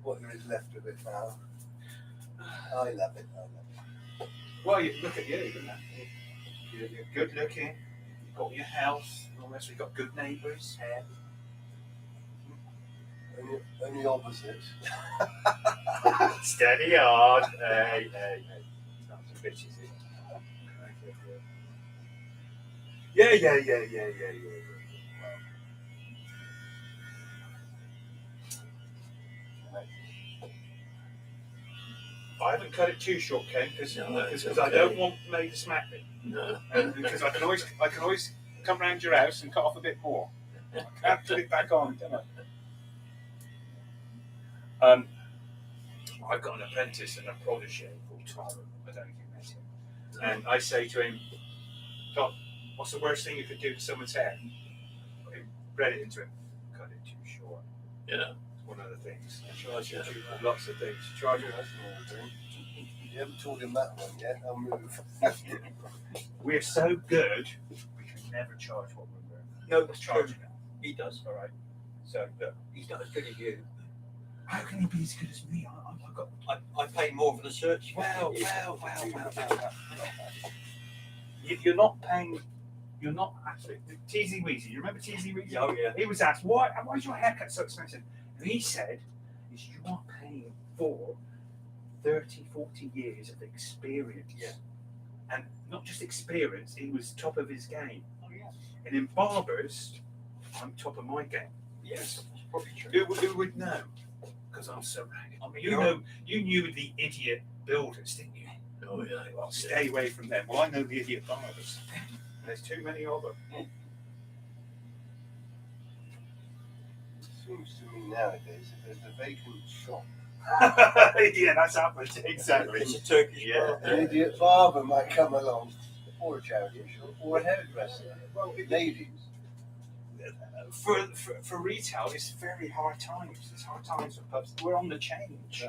What there is left of it now. I love it. Well, you look at you, isn't it? You're good looking, you've got your health, and all this, you've got good neighbours. Only opposites. Steady on. Hey. Sounds a bitch, is it? Yeah. I haven't cut it too short, Ken, because No, it's I okay. don't want May to smack me. No. And because I can always come round your house and cut off a bit more. I can't put it back on, don't I? I've got an apprentice and a protege called Tom. I don't think you met him. And I say to him, Tom, what's the worst thing you could do to someone's hair? I read it into him. Cut it too short. Yeah. It's one of the things. Charge you too much. Lots of things. Charge it. You haven't told him that one yet. I'll move. We're so good, we can never charge what we're worth. No, that's Charge true. it. He does. All right. So look, He's not as good as you. how can he be as good as me? I've got. I pay more for the search. Well. You're not paying. You're not actually. Teasy Weezy. You remember Teasy Weezy? Oh, yeah. He was asked, why's your haircut so expensive? And he said, is you are paying for 30, 40 years of experience. Yeah. And not just experience, he was top of his game. Oh yeah. And in barbers, I'm top of my game. Yes, that's probably true. Who would know? Because I'm so ragged. I mean, You knew the idiot builders, didn't you? Oh yeah. Well, stay away from them. Well, I know the idiot barbers. There's too many of them. It seems to me nowadays if there's a vacant shop, Yeah, that's happened. Exactly. It's a Turkish Yeah. barber. an idiot barber might come along, or a charity shop, or a hairdresser. Well, Ladies. for retail, it's very hard times. It's hard times for pubs. We're on the change.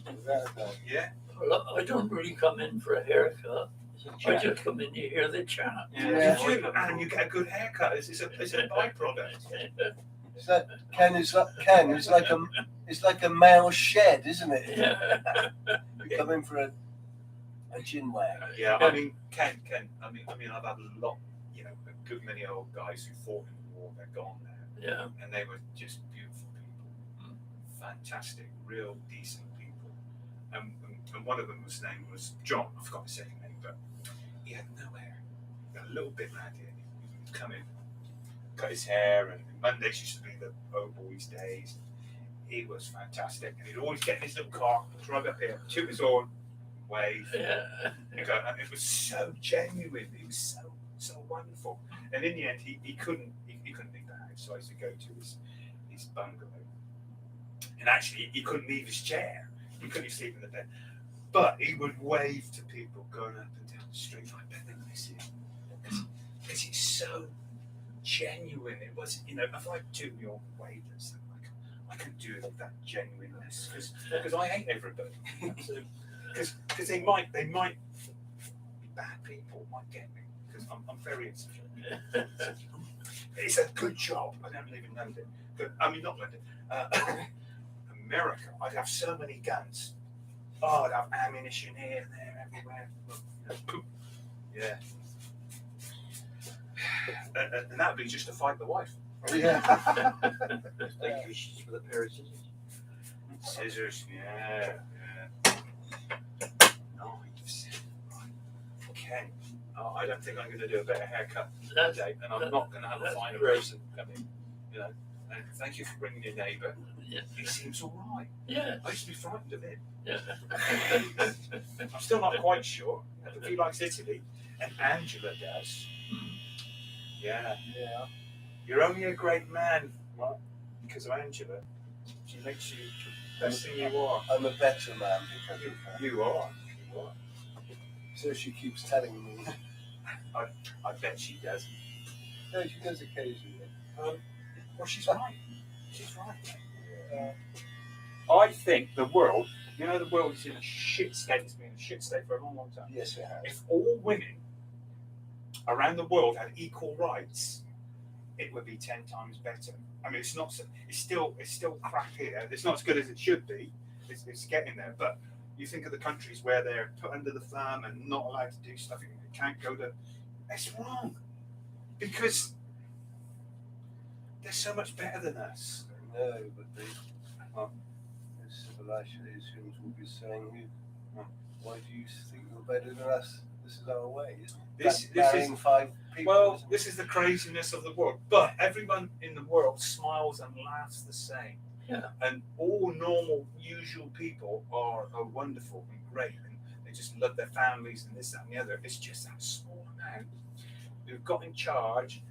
Without a doubt. Yeah. Well, I don't really come in for a haircut. I just come in to hear the chat. Yeah. You do, and you get a good haircut. It's a byproduct. It's like Ken is like a male shed, isn't it? Yeah. You come in for a gin wag. Yeah, I mean, Ken. I mean, I've had a lot, a good many old guys who fought in the war. They're gone now, Yeah. and they were just beautiful people, fantastic, real decent people. And one of them was name was John. I forgot his second name, but he had no hair, a little bit mad here. He'd come in, cut his hair, and Mondays used to be the old boys' days. He was fantastic, and he'd always get in his little car, drive up here, toot his horn, wave. Yeah. And it was so genuine. It was so wonderful. And in the end, he couldn't leave the house, so I used to go to his bungalow. And actually, he couldn't leave his chair. He couldn't even sleep in the bed. But he would wave to people going up and down the street. I bet they miss him because it's so genuine. It was, if I do your wave and stuff, I can do it with that genuineness because I hate everybody. Because they might be bad people, might get me because I'm very insecure. It's a good job. I don't live in London. Not London. America. I'd have so many guns. Oh, I'd have ammunition here and there, everywhere. Yeah. And that would be just to fight the wife. Yeah. Thank you for the pair of scissors. Scissors, yeah. Nice. Ken, I don't think I'm going to do a better haircut today, and I'm not going to have a finer person come in. And thank you for bringing your neighbour. Yeah. He seems all right. Yeah. I used to be frightened of him. Yeah. I'm still not quite sure if he likes Italy, and Angela does. Yeah. Yeah. You're only a great man, right? Because of Angela. She makes you the best thing you are. I'm a better man because of her. You are. So she keeps telling me. I bet she does. No, she does occasionally. Well, she's right. She's right. I think the world, the world is in a shit state. It's been in a shit state for a long, long time. Yes, it has. If all women around the world had equal rights, it would be 10 times better. I mean, it's not. It's still crap here. It's not as good as it should be. It's getting there. But you think of the countries where they're put under the thumb and not allowed to do stuff. They can't go to. It's wrong because they're so much better than us. No, but the civilizations will be saying, why do you think you're better than us? This is our way. This marrying is 5 people. well. isn't it? This is the craziness of the world. But everyone in the world smiles and laughs the same. Yeah. And all normal, usual people are wonderful and great, and they just love their families and this, that, and the other. It's just that small amount who've got in charge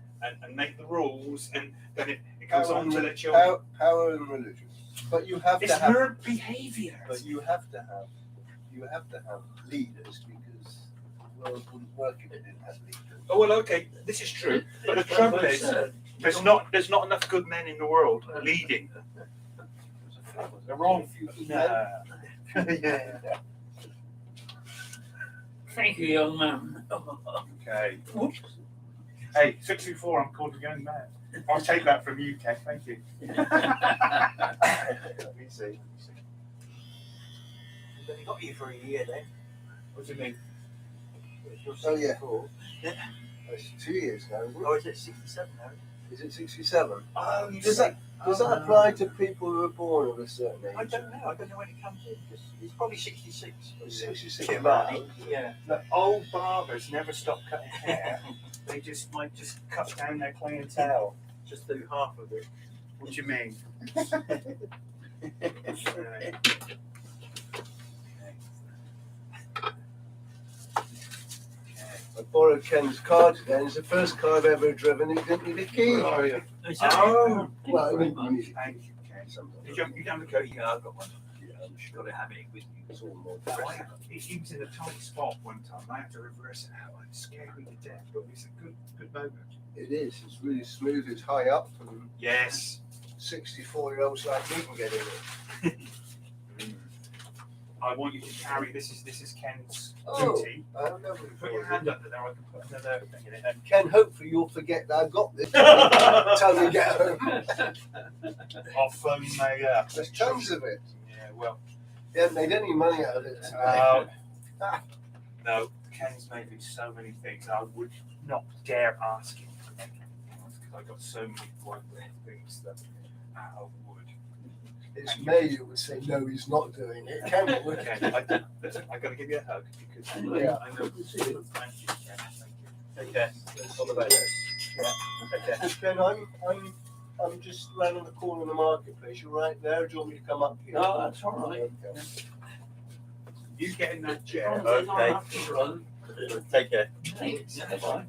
and make the rules, and then it goes on to the children. Power and religion. But you have It's to have. learned behaviour. But you have to have leaders because the world wouldn't work if it didn't have leaders. Oh well, okay, this is true. But the trouble is, there's not enough good men in the world leading. They're wrong. No. Yeah. Thank you, young man. Okay. Hey, 624, I'm called a young man. I'll take that from you, Ken. Thank you. Let me see. We've only got you for a year then. What do you mean? You're Oh, yeah. 64. It's 2 years now, isn't it? Oh, is it 67 now? Is it 67? Oh, Does that Does that apply to people who are born of a certain age? I don't know. I don't know when it comes in. He's probably 66. 66. Giovanni. Yeah. The old barbers never stop cutting hair. They might just cut down their clientele. Just do half of it. What do you mean? I borrowed Ken's car today, and it's the first car I've ever driven. He didn't need a key. Where are you? Oh, Well, I mean, Thank you, Ken. Did you down the coat? Yeah, I've got one. You've got to have it with you. it's all more. He was in a tight spot one time. I had to reverse it out. It scared me to death, but it's a good moment. It is. It's really smooth. It's high up, and Yes. 64-year-olds like me can get in it. I want you to carry this is Ken's Oh. duty. I don't know. Put your hand under there. I can put another thing in it. And Ken, hopefully you'll forget that I've got this. Tell me to get home. I'll phone my. There's tons of it. Yeah. Well. He hasn't made any money out of it today. No. Ken's made me so many things. I would not dare ask him for them because I got so many wonderful things that out of wood. It's me who would say no, he's not doing it. Ken would. Okay, listen, I got to give you a hug because Yeah. I know. Thank you, Ken. Thank you. Take care. All the best. Yeah. Okay. Ken, I'm just round the corner of the marketplace. You're right there. Do you want me to come up here? no, that's all right. Okay. You get in that As chair. long as I don't Okay. have to run. Take care. Thanks. Bye.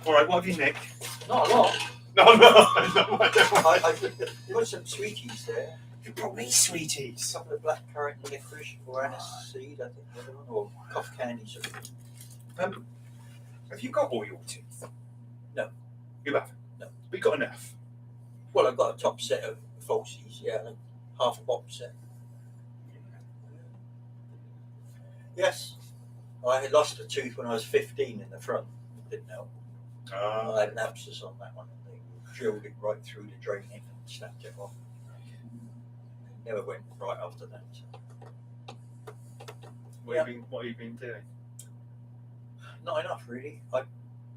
All right, what have you nicked? Not a lot. No. I think that there were some sweeties there. You brought me sweeties. Some of the blackcurrant licorice or aniseed, I think the other one, or cough candy. Something. Have you got all your teeth? No. You haven't? No. We got enough. Well, I've got a top set of falsies, yeah, and half a bottom set. Yes. I had lost a tooth when I was 15 in the front. Didn't help. I had an abscess on that one. They drilled it right through the draining and snapped it off. Never went right after that. What have you been doing? Not enough, really. I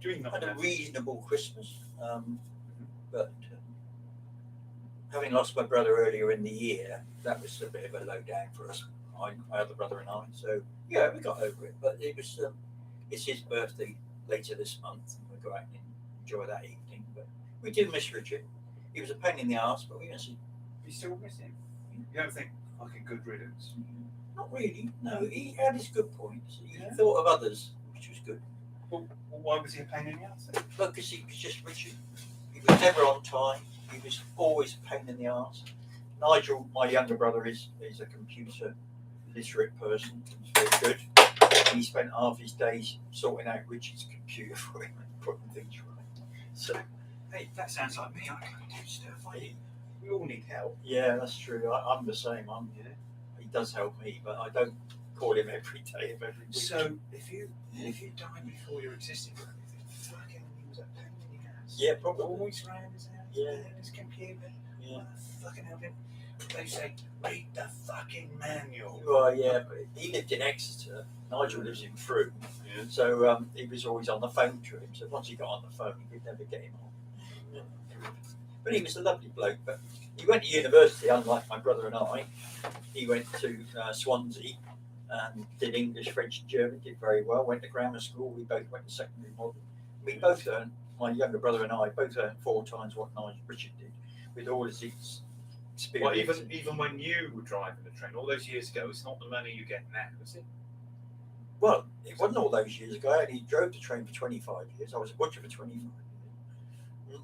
Doing had a nothing. reasonable Christmas, but having lost my brother earlier in the year, that was a bit of a low down for us. My other brother and I. So yeah, we got over it. But it was it's his birthday later this month, and we'll go out and enjoy that evening. But we do miss Richard. He was a pain in the arse, but we miss him. You still miss him? You don't think fucking good riddance? Not really. No, he had his good points. He thought of others, which was good. Well, why was he a pain in the ass then? But because he was just Richard. He was never on time. He was always a pain in the arse. Nigel, my younger brother, is a computer literate person. He's very good. He spent half his days sorting out Richard's computer for him and putting things right. So, Hey, that sounds like me. I can't do stuff. We all need help. yeah, that's true. I'm the same. He does help me, but I don't call him every day of every week. So if you died before your existence or anything, fucking he was a pain in the ass. Yeah, probably. Always round his house. Yeah. And his computer. Yeah. Fucking help him. They say read the fucking manual. Well, yeah, but he lived in Exeter. Nigel lives in Frome. Yeah. So he was always on the phone to him. So once he got on the phone, he could never get him on. Yeah. But he was a lovely bloke. But he went to university, unlike my brother and I. He went to Swansea and did English, French, and German. Did very well. Went to grammar school. We both went to secondary modern. We both earned. My younger brother and I both earned 4 times what Richard did, with all his experience. Well, even when you were driving the train all those years ago, it's not the money you get now, is it? Well, it wasn't all those years ago. I only drove the train for 25 years. I was a butcher for 25 years. Yeah.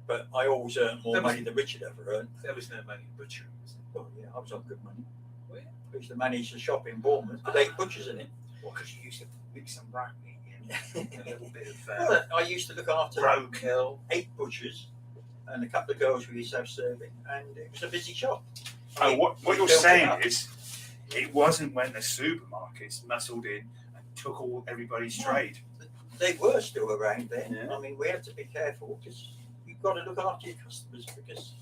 But I always earned more money than Richard ever earned. There was no money in butchering, was there? Well, yeah, I was on good money. Where? I used to manage the shop in Bournemouth, but 8 butchers in it. Well, because you used to mix some rat meat in, a little bit of Well, I used to look after roadkill. 8 butchers and a couple of girls we used to have serving, and it was a busy shop. Oh, what We you're built it saying up. is, it wasn't when the supermarkets muscled in and took all everybody's No. trade. They were still around then. Yeah. I mean, we had to be careful because you've got to look after your customers, because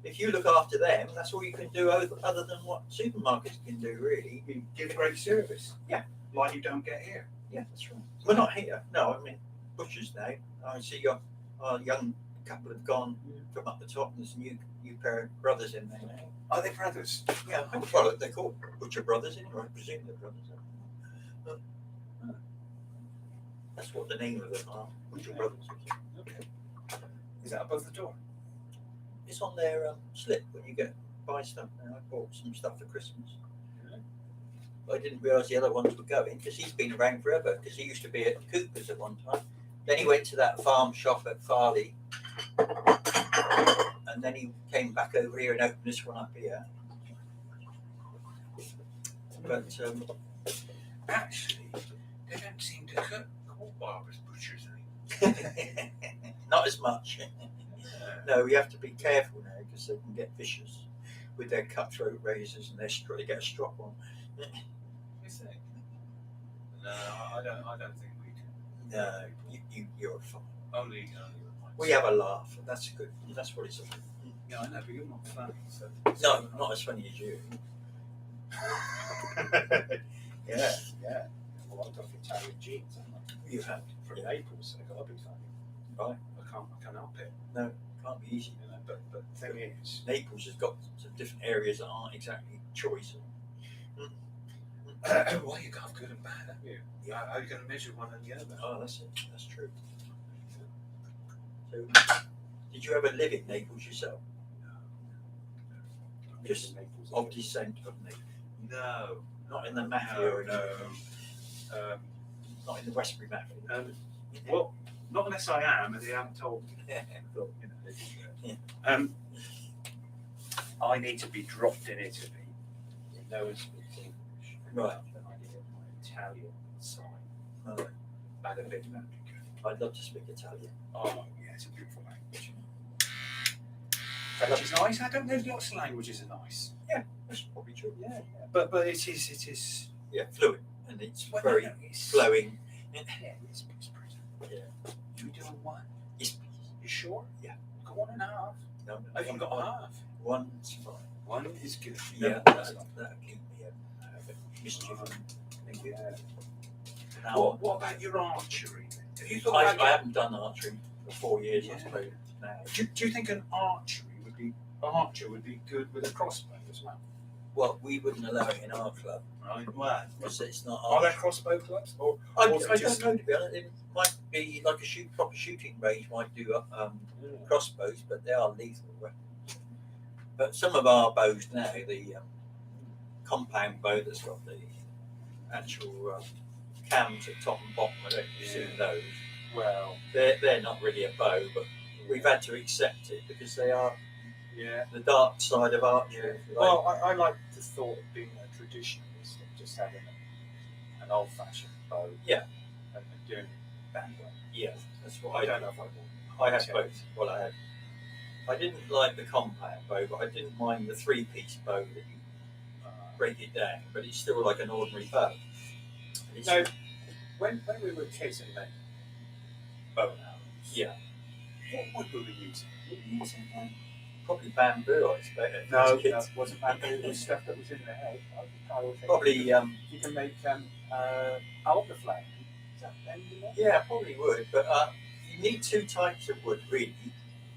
if you look after them, that's all you can do other than what supermarkets can do, really. You give great service. Yeah. Like you don't get here. Yeah, that's right. We're not here. No, I mean, butchers now. I see your young couple have gone from up the top. There's a new pair of brothers in there now. Are they brothers? Yeah, well, they're called Butcher Brothers anyway. I presume they're brothers. That's what the name of them are. Butcher Brothers. Okay. Is that above the door? It's on their slip when you buy stuff. Now I bought some stuff for Christmas. I didn't realise the other ones were going, because he's been around forever, because he used to be at Cooper's at one time. Then he went to that farm shop at Farley, and then he came back over here and opened this one up here. But Actually, they don't seem to call barbers butchers not as much. No, you have to be careful now, because they can get vicious with their cutthroat razors and they get a strop on. Is it? No, I don't think we do. No, you're fine. Only We have a laugh, and that's good. That's what it's about. Yeah, I know, but you're not funny, so. No, not as funny as you. Yeah. Well, I've got Italian genes, haven't I? You have. From Yeah. Naples, so I've got to be funny. Right. I can't help it. No, can't be easy. You know, but the thing is, Naples has got some different areas that aren't exactly choice. Well, you got good and bad, haven't you? Yeah, how are you going to measure one and the other? Oh, that's it. That's true. So, did you ever live in Naples yourself? Just Naples, of descent of Naples? No. Not in the mafia or No. anything? Not in the Westbury mafia? Well, not unless I am, and they haven't told me. But, you know, Yeah. I need to be dropped in Italy. no one speaks English. Right. Then I get my Italian side. Right. add a bit, that'd be good. I'd love to speak Italian. Oh, yeah, it's a beautiful language. French is nice. I don't know. Lots of languages are nice. That's probably true. Yeah. But it is. Yeah, fluent, and it's Well, very no, it's- flowing. Yeah, it's pretty. Yeah. Should we do a one? Yes, You sure? Yeah. Go 1.5. no, I haven't got a half. One's fine. One is good. Yeah, that's not. that'll keep me mischief. Thank you. Now, What about your archery? Have you I, thought about I haven't done archery for 4 years, Yeah. I suppose. Now, do you think an archer would be good with a crossbow as well? well, we wouldn't allow it in our club Right. Well, because it's not are our. there crossbow clubs? Or I or don't just- know, to be honest. It might be like a proper shooting range might do crossbows, but they are lethal weapons. But some of our bows now, the compound bow that's got the actual cams at top and bottom, I don't know if you've seen those. Well, They're not really a bow, but we've had to accept it because they are yeah. the dark side of archery. if you like. Well, I like the thought of being a traditionalist and just having an old-fashioned bow. Yeah. And doing it that way. Yeah, that's what I I don't do. know if I want. I had both. Well, I didn't like the compound bow, but I didn't mind the 3-piece bow that you break it down, but it's still like an ordinary bow. And it's- No, when we were kids and made bow and arrows, Yeah. what wood were we using? What were you using, probably bamboo, I expect. No, as kids. that wasn't bamboo. It was stuff that was in the head. I would think Probably, you can make alder flame. Is that bamboo? yeah, probably would, but you need 2 types of wood, really.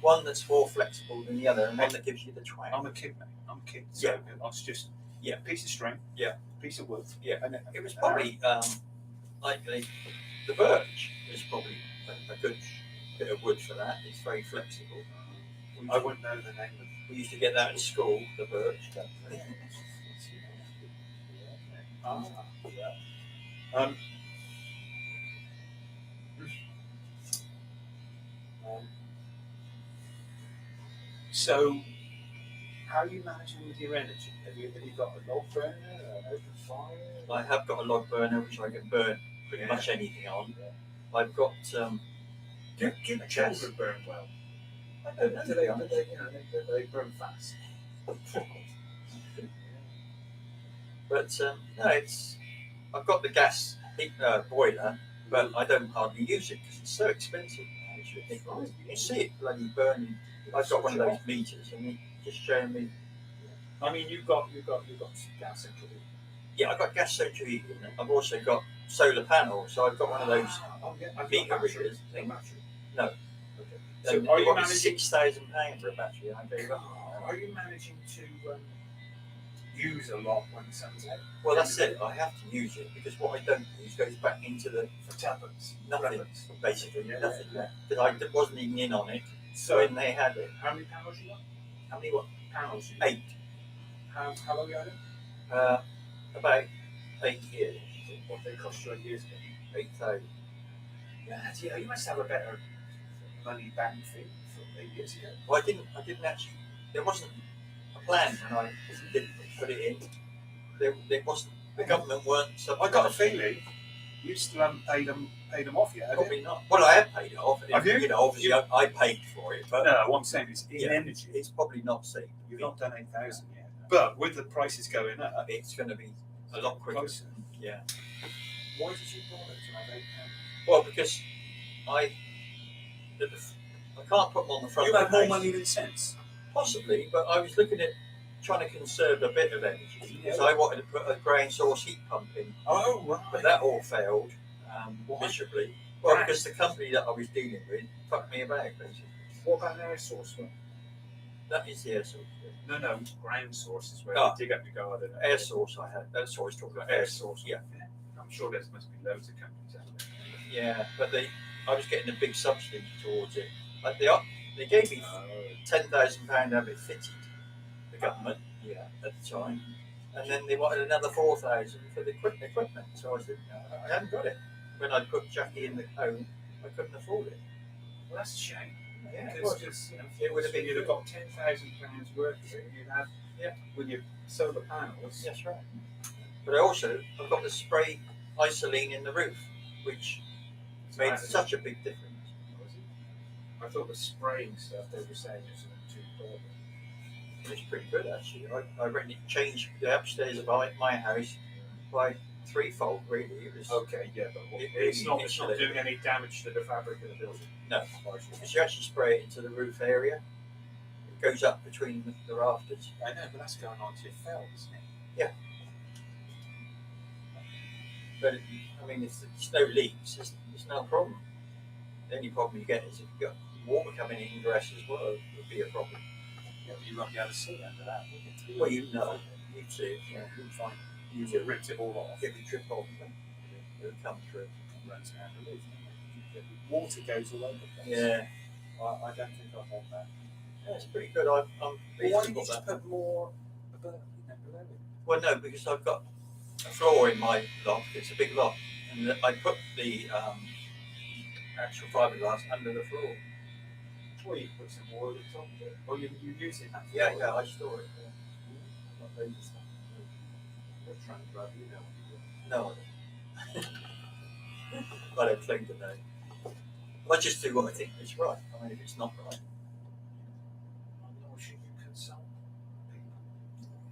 One that's more flexible than the other, and one that gives you the twang. I'm a kid, mate. I'm a kid. So Yeah. I was just Yeah. piece of string. Yeah. Piece of wood. Yeah. And It was probably like the birch is probably a good bit of wood for that. It's very flexible. I wouldn't know the name of. We used to get that at school, the birch. Yeah. So, how are you managing with your energy? Have you got a log burner, an open fire? I have got a log burner which I can burn pretty Yeah. much anything on. I've got Do children burn well? I don't know. Do they burn fast? But no, it's I've got the gas boiler, but I don't hardly use it because it's so expensive. Now. It's ridiculous. You can see it bloody burning. I've got one of those meters, and it's just showing me. I mean, you've got gas central heating. Yeah, I've got gas central heating. I've also got solar panels, so I've got one of those. Meter readers thing. No. Okay. So, And are it you was managing? £6,000 for a battery? I gave up. Are you managing to use a lot when the sun's out? Well, that's it. I have to use it because what I don't use goes back into the For tablets. nothing, Tablets. basically. Yeah. Nothing. Because I wasn't even in on it So, when they had it. how many panels you got? How many? What? Panels. You 8. How long you had it? About 8 years. What they cost you 8 years ago? 8,000. Yeah, you must have a better money back fee from 8 years ago. Well, I didn't actually. There wasn't a plan when I didn't put it in. There wasn't. The government weren't. I got a feeling you still haven't paid them off yet. Have you? Probably not. Well, I have paid it off. Have you? You know, obviously I paid for it, but No, what I'm saying is in Yeah. energy, it's probably not safe. you've not done 8,000 yet. But with the prices going up, It's going to be a lot quicker. closer. Yeah. Why did you bother to have 8,000? Well, because I can't put them on the front. You of had the more page. money than sense. Possibly, but I was looking at trying to conserve a bit of energy because Yeah. I wanted to put a ground source heat pump in, Oh, right. but that all failed Why? miserably. Well, Right. because the company that I was dealing with fucked me about, basically. What about an air source one? That is the air source. No, ground source is where Oh. you dig up your garden. Air source I had. That's what I was talking about. Air source. Yeah. I'm sure there must be loads of companies out there. Yeah, but I was getting a big subsidy towards it. Like they gave me £10,000 to have it fitted, the government, at the time, and then they wanted another 4,000 for the equipment. So I said, no, I haven't got it. When I put Jackie in the home, I couldn't afford it. Well, that's a shame. Yeah, Because it would have been. you'd have got £10,000 worth of it. You'd have with your solar panels. That's right. But I've got the spray isoline in the roof, which made such a big difference. I thought the spraying stuff they were saying isn't too bad. It's pretty good actually. I reckon it changed the upstairs of my house by threefold. Really, it was. Okay, yeah, but it's not doing any damage to the fabric of the building. No, because you actually spray it into the roof area. It goes up between the rafters. I know, but that's going on to your felt, isn't it? Yeah. But I mean, if there's no leaks, there's no problem. The only problem you get is if you've got water coming in ingress as well, it would be a problem. Yeah, but you won't be able to see under that, would you? Well, you know, you'd see it. Yeah, you'd find you ripped it all off. If you trip off, it'll come through. Runs down the roof. Water goes all over the place. Yeah, I don't think I want that. yeah, it's pretty good. I'm Well, pleased why with didn't you just that. put more below it? Well, no, because I've got a floor in my loft. It's a big loft, and I put the actual fiberglass under the floor. Well, you put some more at the top of it. Well, you use it. Yeah, I store it. Yeah. Not those stuff. They're trying to grab you now. No, I don't claim to know. I just do what I think is right. I mean, if it's not right, Or should you consult people?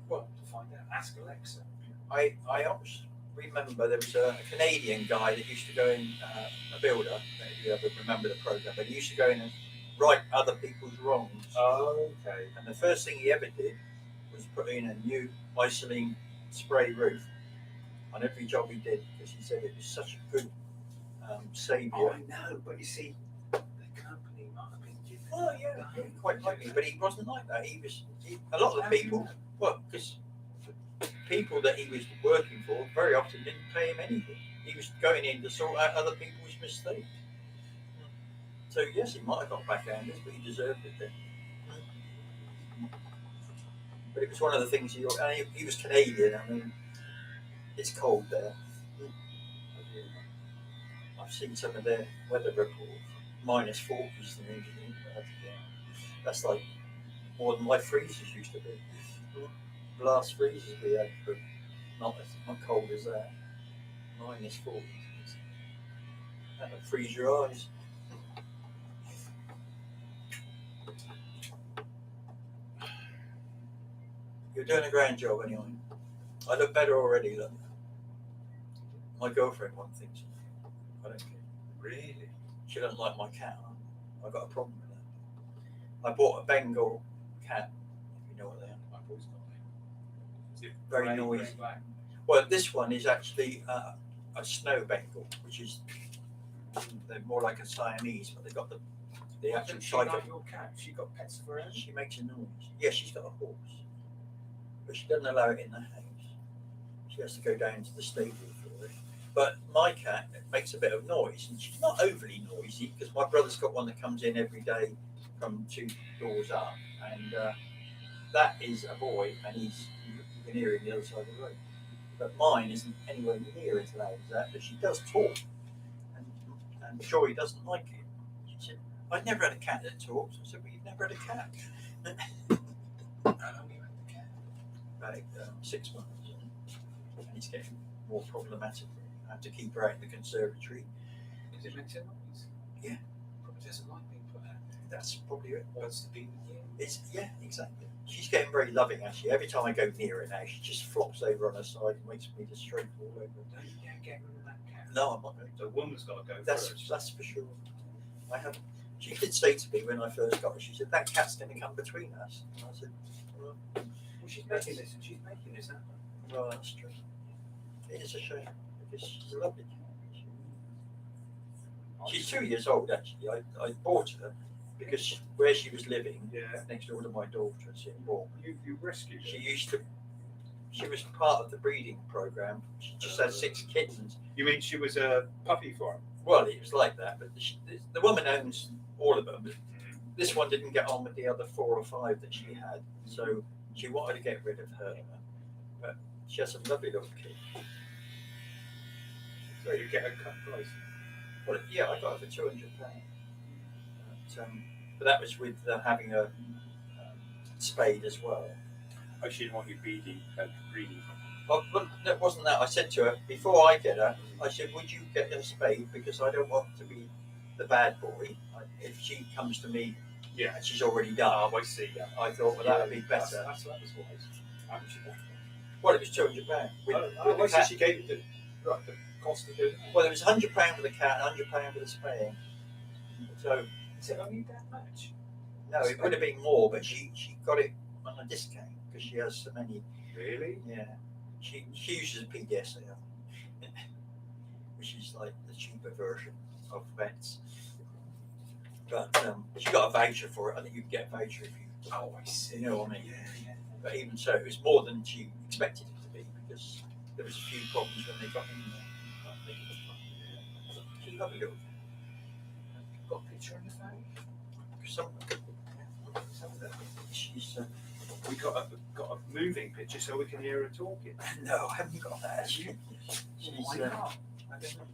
Well, to find out. Ask Alexa. I always remember there was a Canadian guy that used to go in, a builder, if you ever remember the program, but he used to go in and right other people's wrongs. Okay. And the first thing he ever did was put in a new Isoline spray roof on every job he did, because he said it was such a good saviour. Oh, I know, but you see, the company might have been giving. Oh yeah, quite likely, but he wasn't like that. A lot of the people, well, because people that he was working for very often didn't pay him anything. He was going in to sort out other people's mistakes. So yes, he might have got backhanders, but he deserved it then. But it was one of the things he was Canadian. I mean, it's cold there. I've seen some of their weather reports, minus 40s and everything. That's like more than my freezers used to be. Last freezers we had, but not cold as that. Minus 40s. That would freeze your eyes. You're doing a grand job anyway. I look better already, look. My girlfriend one thinks I don't care. Really? She doesn't like my cat. I've got a problem with that. I bought a Bengal cat, if you know what they are. I've always got it. Is it Very grey, noisy. grey, black? Well, this one is actually a snow Bengal, which is they're more like a Siamese, but they've got the actual Doesn't she type of. like your cat? She got pets of her own? She makes a noise. Yeah, she's got a horse, but she doesn't allow it in the house. She has to go down to the stable for it. But my cat makes a bit of noise, and she's not overly noisy because my brother's got one that comes in every day from 2 doors up, and that is a boy, and you can hear him the other side of the road. But mine isn't anywhere near as loud as that, but she does talk, and Joy doesn't like it. She said, "I've never had a cat that talks." I said, "Well, you've never had a cat." How long have you had the cat? About 6 months, and it's getting more problematic. I have to keep her out in the conservatory. Because it makes a noise. Yeah. Probably doesn't like being put out. That's probably it. Wants to be with you. Yeah, exactly. She's getting very loving actually. Every time I go near her now, she just flops over on her side and makes me to stroke all over. Don't you dare get rid of that cat. No, I'm not going to. The woman's got to go That's first. for sure. I haven't. She did say to me when I first got her, she said, "That cat's going to come between us." And I said, "Well, Well, she's making this and she's making this happen. well, that's true. It is a shame because she's a lovely cat. She's 2 years old actually. I bought her because where she was living, Yeah. next door to my daughter in Singapore, You rescued her. she was part of the breeding program. She just had 6 kittens. You mean she was a puppy farm? Well, it was like that, but the woman owns all of them. But this one didn't get on with the other 4 or 5 that she had, so she wanted to get rid of her. But she has some lovely little kids. So you get a cut price. Well, yeah, I got her for £200. But that was with having a spade as well. Oh, she didn't want you breeding. But that wasn't that. I said to her before I get her. I said, "Would you get her a spade? Because I don't want to be the bad boy. If she comes to me, Yeah. and she's already done. Oh, I see. Yeah. I thought, well, that would be better. That was wise. How much you got? Well, it was £200. I see she gave you the cost of doing it. Well, it was £100 for the cat and £100 for the spaying. So Is it only that much? no, it would have been more, but she got it on a discount because she has so many. Really? Yeah, she uses a PDSL, which is like the cheaper version of vets. But she got a voucher for it. I think you can get a voucher if you. Oh, I see. You know what I mean? Yeah. But even so, it was more than she expected it to be because there was a few problems when they got in there. She loved it. Got a picture on your phone? She's We got a moving picture so we can hear her talking. no, I haven't got that. She's Why not? I don't know,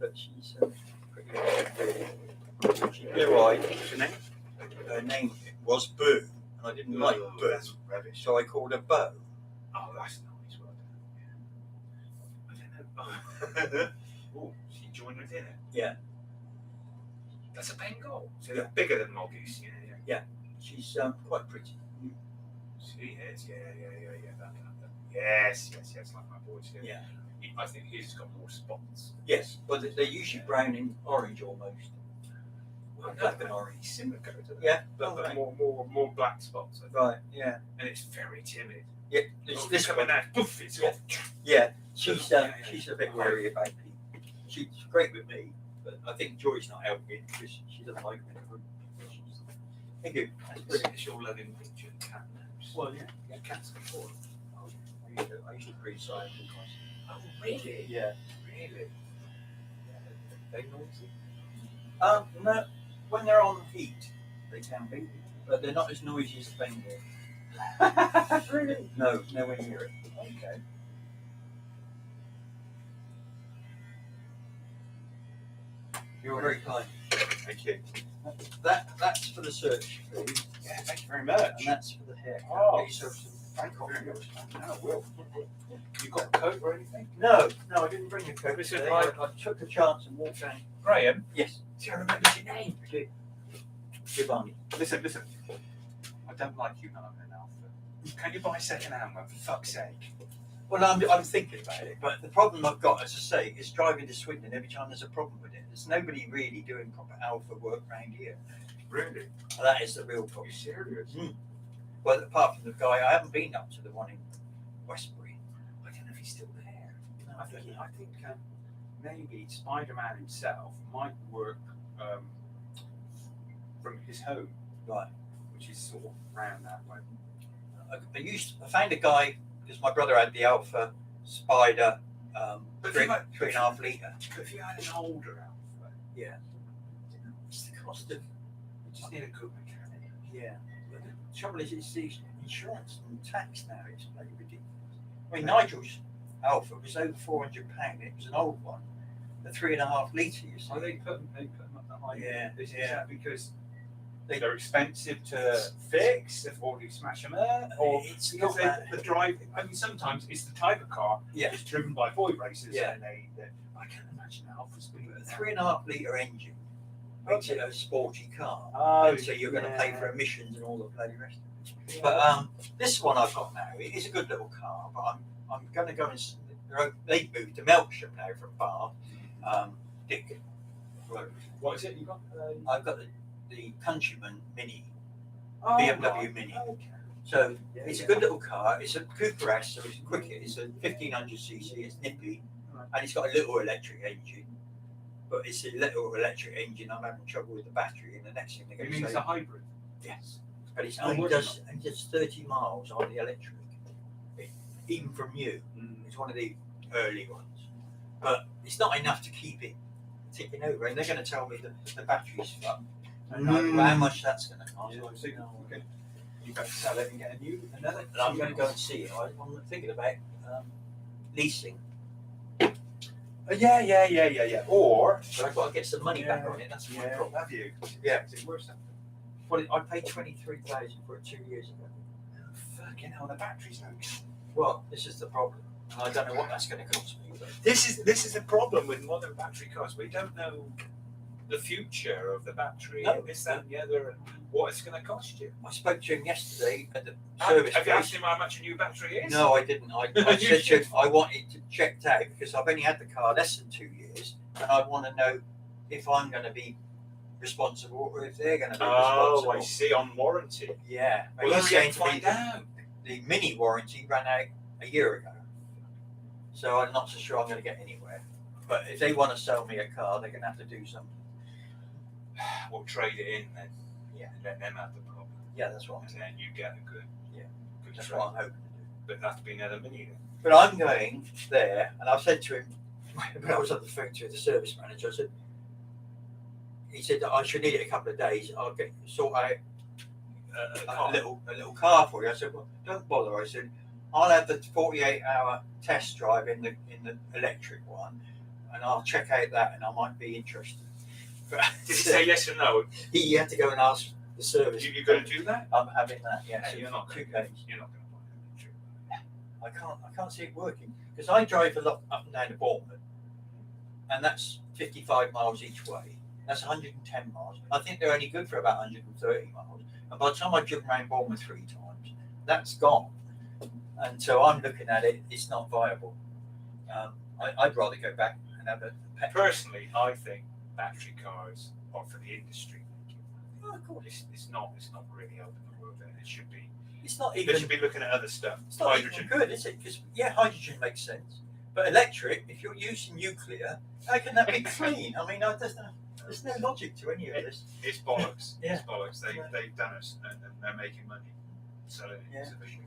but she's pretty. She blue eyed. What's your name? Her name was Boo, and I didn't like Boo, That's rubbish. so I called her Bo. Oh, that's nice. Well done. I don't know. Oh, she joined her dinner. Yeah. That's a Bengal. So they're bigger than Moggies. Yeah. She's quite pretty. She is. Yeah. That. Yes. Like my boys. Yeah. I think he's got more spots. Yes, but they're usually brown and orange almost. Well, Black and orange. Similar colour to that. Yeah. But right. more black spots. I think. Right. Yeah. And it's very timid. Yeah. Oh, This coming one. out. Poof, it's Yeah. off. Yeah. She's Yeah. she's a bit wary about people. She's great with me, but I think Joy's not helping because she doesn't like me. Thank you. That's brilliant. It's your loving picture of cat names. Well, yeah. You had cats before. I used to breed silent. Oh, really? Yeah. Really? They naughty? No, when they're on heat, they can be, but they're not as noisy as the Bengal. Really? No, nowhere near it. Okay. You're very kind. Thank you. That's for the search food, Yeah, thank you very much. and that's for the hair. Oh. Get yourself some Thank you very much. No, I will. You got a coat or anything? No, I didn't bring a coat. This is today. like- I took a chance and walked down. Graham? Yes, See, I remember your name. Giovanni. Listen. I don't like you, Mark and Alpha. Can you buy second-hand one, for fuck's sake? Well, I'm thinking about it, but the problem I've got, as I say, is driving to Swindon every time there's a problem with it. There's nobody really doing proper Alpha work around here. Really? And that is the real Are problem. you serious? Well, apart from the guy, I haven't been up to the one in Westbury. I don't know if he's still there. No, I think maybe Spider-Man himself might work from his home, Right. which is sort of round that way. I found a guy because my brother had the Alpha Spider But 3.5 litre. But if you had an older Alpha, Yeah. what's the cost of? You just need a good mechanic. Yeah. But the trouble is, it's the insurance and tax now. It's bloody ridiculous. I mean, Nigel's Alpha was over £400. It was an old one, a 3.5 litre. You see. Oh, they put them up that high. Yeah, Is yeah. that because They- they're expensive to fix, or you smash them up, or It's because not that. the drive? I mean, sometimes it's the type of car Yeah. it's driven by boy racers, Yeah. and I can't imagine Alphas being A 3.5 litre engine makes it a sporty car. Oh, And so you're going to pay for emissions and all the bloody rest of it. But this one I've got now, it is a good little car, but I'm going to go and they've moved to Melksham now from Bath. Dick Road. What is it you got? I've got the Countryman Mini, Oh, BMW right. Mini. Okay. So Yeah, it's a yeah. good little car. It's a Cooper S, so it's quick. It's a 1500cc. It's nippy, Right. and it's got a little electric engine. But it's a little electric engine. I'm having trouble with the battery, and the next thing they're You going mean to it's say, a hybrid? yes, but it's Oh, only what does 30 miles on the electric. Even from new, it's one of the early ones, but it's not enough to keep it ticking over. And they're going to tell me that the battery's fucked. And how much that's going to cost. You know, so you better sell it and get another. And I'm going to go and see it. I'm thinking about leasing, Yeah. Or but I've got to get some money back on it. That's my problem. Have you? Yeah. Is it worth something? Well, I paid 23,000 for it 2 years ago. Fucking hell, the battery's no good. Well, this is the problem. And I don't know what that's going to cost me. But This is a problem with modern battery cars. We don't know the future of the battery, No. and this, that, and the other, and what it's going to cost you. I spoke to him yesterday at the Have service you asked place. him how much a new battery is? No, I didn't. I You said to should. him, I want it to checked out because I've only had the car less than 2 years, and I want to know if I'm going to be responsible or if they're going to be responsible. I see. On warranty. Yeah. Well, He's let's saying to me find that out. the mini warranty ran out a year ago, so I'm not so sure I'm going to get anywhere. But if they want to sell me a car, they're going to have to do something. We'll trade it in then. Yeah. And let them have the problem, Yeah, that's what I'm and saying. then you get a good. Yeah. Good That's trade. what I'm hoping to do. But that's been another mini then. But I'm going there, and I've said to him when I was on the phone to the service manager, I said, he said that I should need it a couple of days. I'll sort out a little car for you. I said, well, don't bother. I said, I'll have the 48-hour test drive in the electric one, and I'll check out that, and I might be interested. But Did he say yes or no? he had to go and ask the service. You going to do that? I'm having that. Yeah, Yeah, so you're not 2 gonna- days. You're not going to buy an electric. I can't see it working because I drive a lot up and down to Bournemouth, and that's 55 miles each way. That's 110 miles. I think they're only good for about 130 miles. And by the time I've driven around Bournemouth 3 times, that's gone. And so I'm looking at it; it's not viable. I'd rather go back and have a petrol. Personally, I think battery cars are for the industry. Oh, of course. It's not really helping the world. And it should be. It's not They even. should be looking at other stuff. It's not Hydrogen. even good, is it? Because hydrogen makes sense, but electric, if you're using nuclear, how can that be clean? I mean, there's no logic to any of this. It's bollocks. Yeah. It's bollocks. They've done it and they're making money. So it's a big.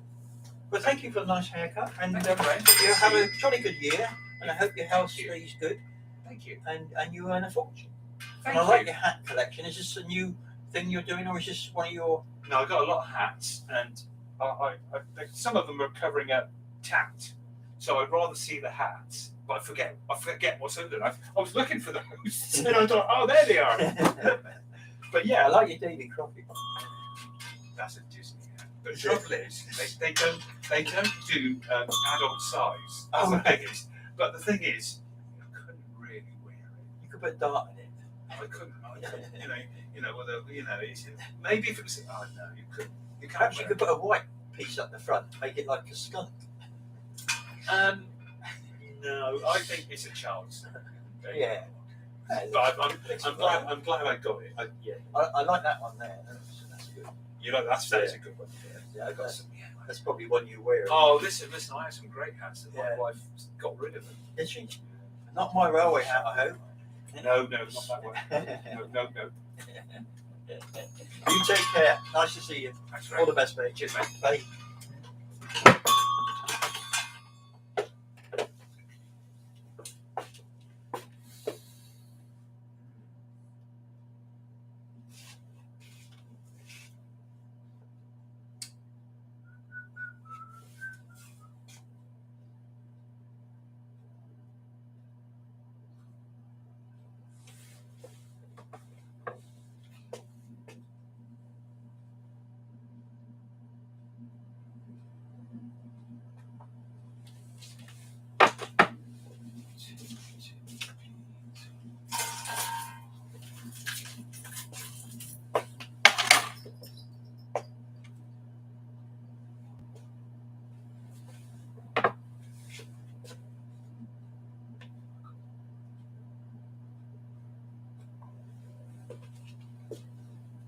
Well, thank you for the nice haircut, and Thank you, mate. you have a jolly good year, and I hope your health Thank you. stays good, Thank you. and you earn a fortune. Thank And I you. like your hat collection. Is this a new thing you're doing, or is this one of your? No, I got a lot of hats, and some of them are covering up tat. So I'd rather see the hats, but I forget what's under them. I was looking for those, and I thought, oh, there they are. But I yeah, like your Davy Crockett. that's a Disney hat. But the trouble is, they don't do adult size. That's Oh, the right. biggest. But the thing is, I couldn't really wear it. You could put a dart in it. I couldn't. It's, maybe if it was, oh no, you couldn't. You can't. Perhaps you could put a white piece up the front, make it like a skunk. No, I think it's a child's. Yeah. But I'm glad I got it. I like that one there. That's good. You know, that's a good one. Yeah, I got some. that's probably one you wear. Oh, listen! I had some great hats, and Yeah. my wife got rid of them. Did she? Not my railway hat, I hope. No, not that one. No. You take care. Nice to see you. Thanks, All Ray. the best, mate. Cheers, mate. Bye.